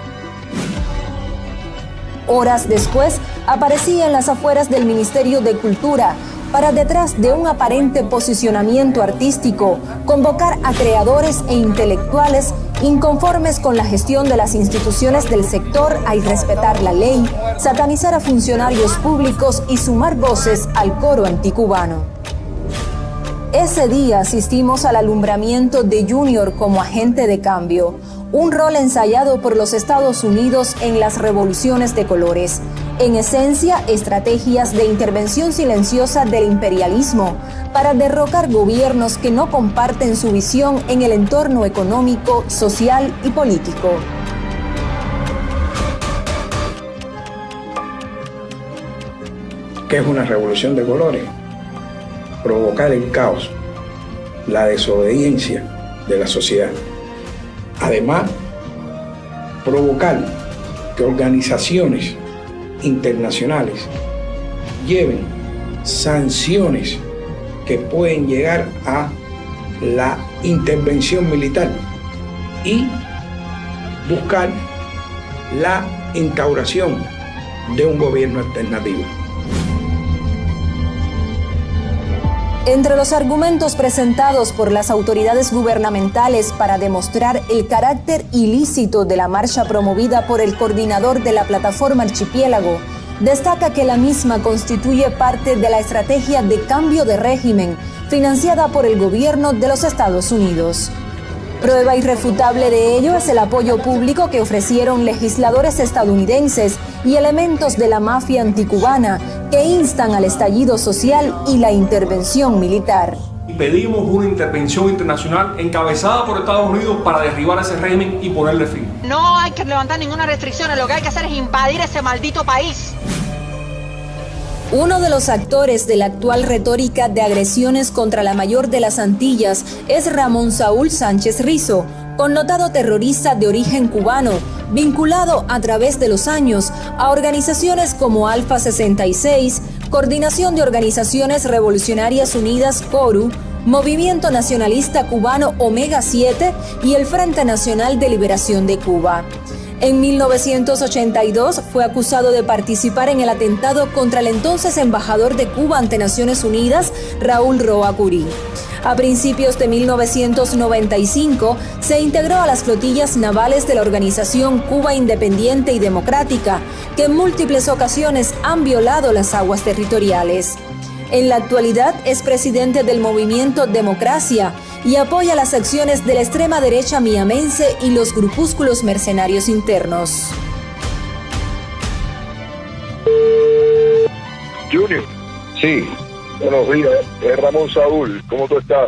Horas después, aparecía en las afueras del Ministerio de Cultura para, detrás de un aparente posicionamiento artístico, convocar a creadores e intelectuales inconformes con la gestión de las instituciones del sector a irrespetar la ley, satanizar a funcionarios públicos y sumar voces al coro anticubano. Ese día asistimos al alumbramiento de Junior como agente de cambio, un rol ensayado por los Estados Unidos en las revoluciones de colores. En esencia, estrategias de intervención silenciosa del imperialismo para derrocar gobiernos que no comparten su visión en el entorno económico, social y político. ¿Qué es una revolución de colores? Provocar el caos, la desobediencia de la sociedad. Además, provocar que organizaciones internacionales lleven sanciones que pueden llegar a la intervención militar y buscar la instauración de un gobierno alternativo. Entre los argumentos presentados por las autoridades gubernamentales para demostrar el carácter ilícito de la marcha promovida por el coordinador de la plataforma Archipiélago, destaca que la misma constituye parte de la estrategia de cambio de régimen financiada por el gobierno de los Estados Unidos. Prueba irrefutable de ello es el apoyo público que ofrecieron legisladores estadounidenses y elementos de la mafia anticubana que instan al estallido social y la intervención militar. Pedimos una intervención internacional encabezada por Estados Unidos para derribar ese régimen y ponerle fin. No hay que levantar ninguna restricción, lo que hay que hacer es invadir ese maldito país. Uno de los actores de la actual retórica de agresiones contra la mayor de las Antillas es Ramón Saúl Sánchez Rizo, connotado terrorista de origen cubano, vinculado a través de los años a organizaciones como Alfa 66, Coordinación de Organizaciones Revolucionarias Unidas CORU, Movimiento Nacionalista Cubano Omega 7 y el Frente Nacional de Liberación de Cuba. En 1982 fue acusado de participar en el atentado contra el entonces embajador de Cuba ante Naciones Unidas, Raúl Roa Curí. A principios de 1995 se integró a las flotillas navales de la organización Cuba Independiente y Democrática, que en múltiples ocasiones han violado las aguas territoriales. En la actualidad es presidente del movimiento Democracia y apoya las acciones de la extrema derecha miamense y los grupúsculos mercenarios internos. Junior. Sí. Buenos días, es Ramón Saúl. ¿Cómo tú estás?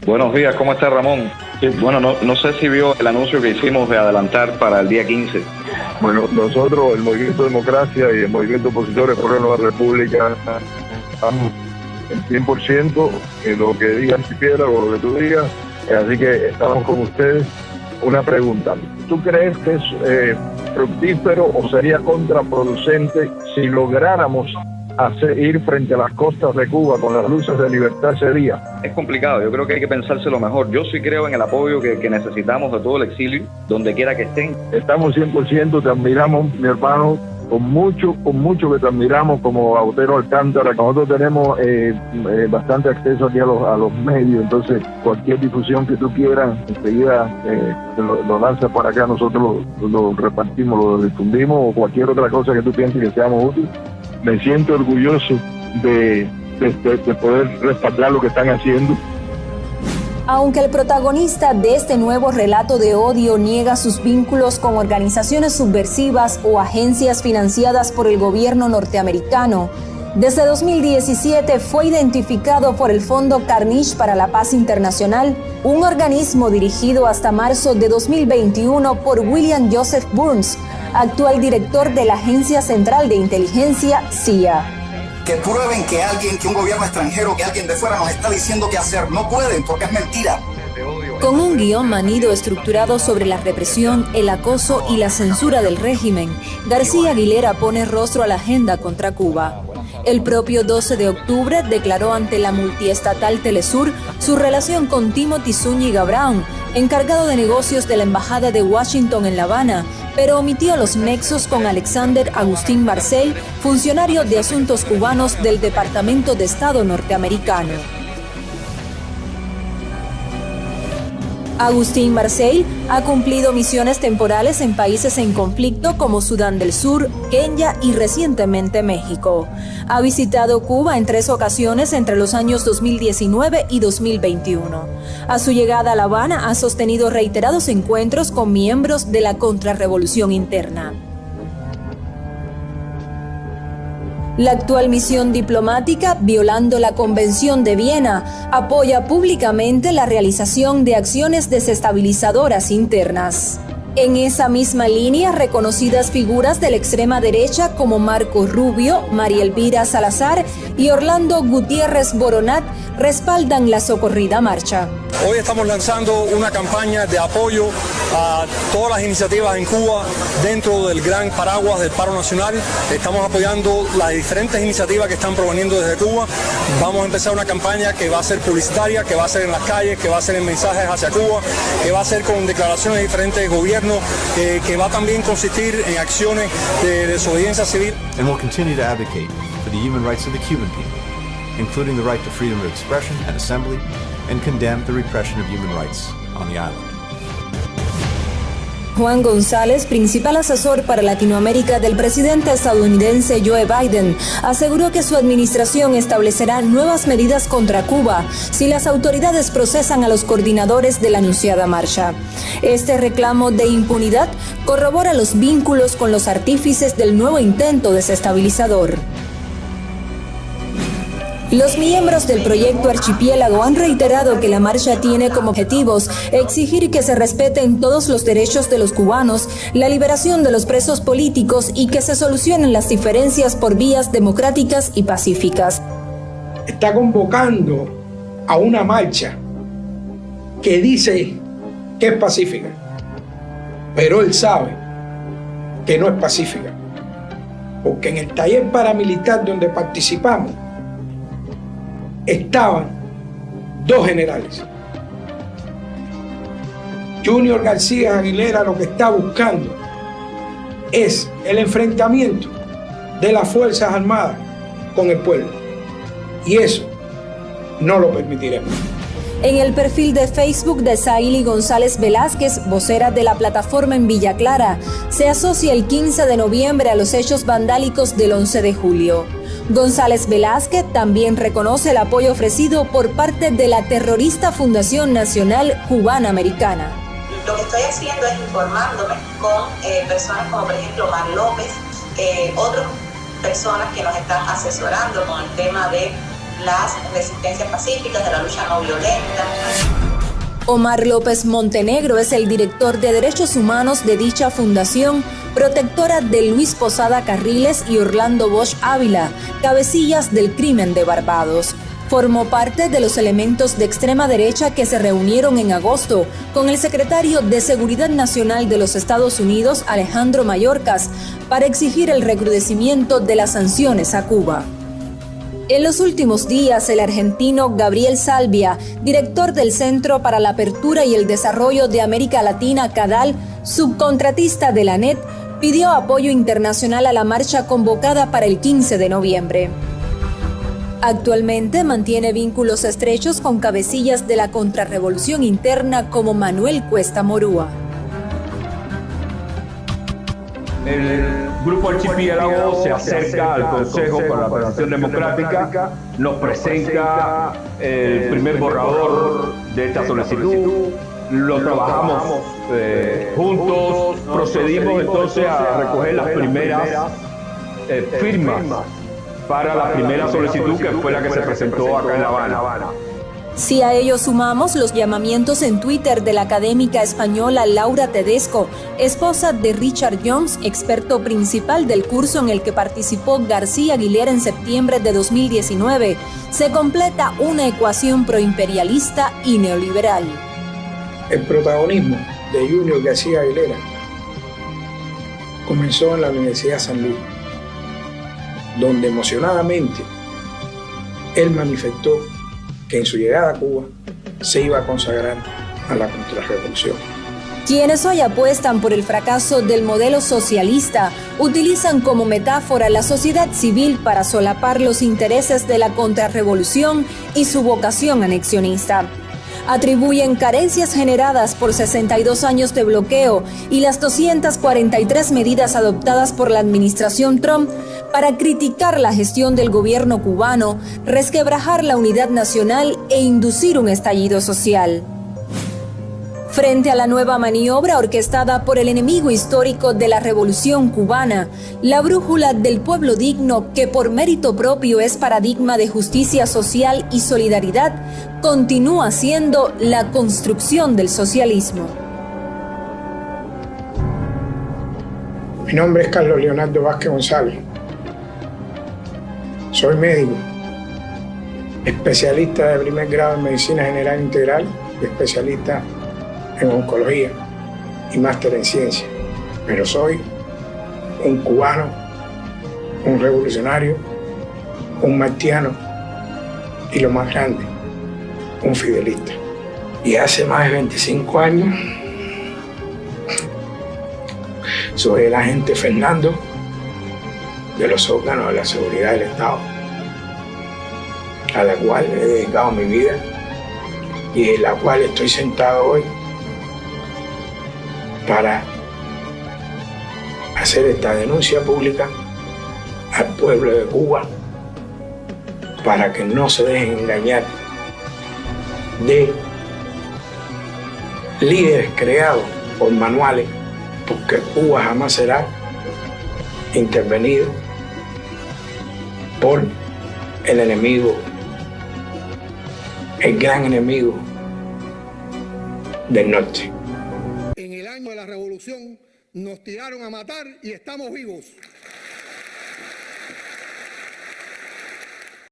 Buenos días, ¿cómo está Ramón? Sí, bueno, no sé si vio el anuncio que hicimos de adelantar para el día 15. Bueno, nosotros, el Movimiento Democracia y el Movimiento Opositores por la Nueva República, estamos en 100% en lo que diga Archipiélago, lo que tú digas, así que estamos con ustedes. Una pregunta, ¿tú crees que es fructífero o sería contraproducente si lográramos ir frente a las costas de Cuba con las luces de libertad ese día? Es complicado, yo creo que hay que pensárselo mejor. Yo sí creo en el apoyo que necesitamos de todo el exilio, donde quiera que estén. Estamos 100%, te admiramos, mi hermano, con mucho que te admiramos como Autero Alcántara. Nosotros tenemos bastante acceso aquí a los medios, entonces cualquier difusión que tú quieras, enseguida lo lanzas por acá, nosotros lo repartimos, lo difundimos, o cualquier otra cosa que tú pienses que seamos útiles. Me siento orgulloso de poder respaldar lo que están haciendo. Aunque el protagonista de este nuevo relato de odio niega sus vínculos con organizaciones subversivas o agencias financiadas por el gobierno norteamericano, desde 2017 fue identificado por el Fondo Carnegie para la Paz Internacional, un organismo dirigido hasta marzo de 2021 por William Joseph Burns, actual director de la Agencia Central de Inteligencia, CIA. Que prueben que un gobierno extranjero, que alguien de fuera nos está diciendo qué hacer. No pueden, porque es mentira. Con un guión manido estructurado sobre la represión, el acoso y la censura del régimen, García Aguilera pone rostro a la agenda contra Cuba. El propio 12 de octubre declaró ante la multiestatal Telesur su relación con Timothy Zúñiga Brown, encargado de negocios de la Embajada de Washington en La Habana, pero omitió los nexos con Alexander Agustín Marcel, funcionario de Asuntos Cubanos del Departamento de Estado norteamericano. Agustín Marcel ha cumplido misiones temporales en países en conflicto como Sudán del Sur, Kenia y recientemente México. Ha visitado Cuba en 3 ocasiones entre los años 2019 y 2021. A su llegada a La Habana ha sostenido reiterados encuentros con miembros de la contrarrevolución interna. La actual misión diplomática, violando la Convención de Viena, apoya públicamente la realización de acciones desestabilizadoras internas. En esa misma línea, reconocidas figuras de la extrema derecha como Marco Rubio, María Elvira Salazar y Orlando Gutiérrez Boronat respaldan la socorrida marcha. Hoy estamos lanzando una campaña de apoyo a todas las iniciativas en Cuba dentro del gran paraguas del paro nacional. Estamos apoyando las diferentes iniciativas que están proveniendo desde Cuba. Vamos a empezar una campaña que va a ser publicitaria, que va a ser en las calles, que va a ser en mensajes hacia Cuba, que va a ser con declaraciones de diferentes gobiernos, que va también a consistir en acciones de desobediencia civil. And we'll continue to advocate for the human rights of the Cuban people, including the right to freedom of expression and assembly, and condemn the repression of human rights on the island. Juan González, principal asesor para Latinoamérica del presidente estadounidense Joe Biden, aseguró que su administración establecerá nuevas medidas contra Cuba si las autoridades procesan a los coordinadores de la anunciada marcha. Este reclamo de impunidad corrobora los vínculos con los artífices del nuevo intento desestabilizador. Los miembros del proyecto Archipiélago han reiterado que la marcha tiene como objetivos exigir que se respeten todos los derechos de los cubanos, la liberación de los presos políticos y que se solucionen las diferencias por vías democráticas y pacíficas. Está convocando a una marcha que dice que es pacífica, pero él sabe que no es pacífica, porque en el taller paramilitar donde participamos estaban 2 generales. Junior García Aguilera lo que está buscando es el enfrentamiento de las Fuerzas Armadas con el pueblo. Y eso no lo permitiremos. En el perfil de Facebook de Saily González Velázquez, vocera de la plataforma en Villa Clara, se asocia el 15 de noviembre a los hechos vandálicos del 11 de julio. González Velázquez también reconoce el apoyo ofrecido por parte de la terrorista Fundación Nacional Cubana Americana. Lo que estoy haciendo es informándome con personas como por ejemplo Mar López, otras personas que nos están asesorando con el tema de las resistencias pacíficas, de la lucha no violenta. Omar López Montenegro es el director de Derechos Humanos de dicha fundación, protectora de Luis Posada Carriles y Orlando Bosch Ávila, cabecillas del crimen de Barbados. Formó parte de los elementos de extrema derecha que se reunieron en agosto con el secretario de Seguridad Nacional de los Estados Unidos, Alejandro Mayorkas, para exigir el recrudecimiento de las sanciones a Cuba. En los últimos días, el argentino Gabriel Salvia, director del Centro para la Apertura y el Desarrollo de América Latina, CADAL, subcontratista de la ANET, pidió apoyo internacional a la marcha convocada para el 15 de noviembre. Actualmente mantiene vínculos estrechos con cabecillas de la contrarrevolución interna como Manuel Cuesta Morúa. El Grupo Archipiélago se acerca al Consejo para la Transición Democrática, nos presenta el primer borrador de esta solicitud, lo trabajamos juntos, procedimos entonces a recoger las primeras firmas para la primera solicitud que fue la que se presentó acá en La Habana. Si a ello sumamos los llamamientos en Twitter de la académica española Laura Tedesco, esposa de Richard Jones, experto principal del curso en el que participó García Aguilera en septiembre de 2019, se completa una ecuación proimperialista y neoliberal. El protagonismo de Junior García Aguilera comenzó en la Universidad San Luis, donde emocionadamente él manifestó que en su llegada a Cuba se iba a consagrar a la contrarrevolución. Quienes hoy apuestan por el fracaso del modelo socialista utilizan como metáfora la sociedad civil para solapar los intereses de la contrarrevolución y su vocación anexionista. Atribuyen carencias generadas por 62 años de bloqueo y las 243 medidas adoptadas por la administración Trump para criticar la gestión del gobierno cubano, resquebrajar la unidad nacional e inducir un estallido social. Frente a la nueva maniobra orquestada por el enemigo histórico de la revolución cubana, la brújula del pueblo digno, que por mérito propio es paradigma de justicia social y solidaridad, continúa siendo la construcción del socialismo. Mi nombre es Carlos Leonardo Vázquez González. Soy médico, especialista de primer grado en medicina general integral y especialista en oncología y máster en ciencia, pero soy un cubano, un revolucionario, un martiano y lo más grande, un fidelista. Y hace más de 25 años soy el agente Fernando de los órganos de la seguridad del Estado, a la cual he dedicado mi vida y en la cual estoy sentado hoy para hacer esta denuncia pública al pueblo de Cuba para que no se dejen engañar de líderes creados por manuales, porque Cuba jamás será intervenido por el enemigo, el gran enemigo del norte. En el año de la revolución nos tiraron a matar y estamos vivos.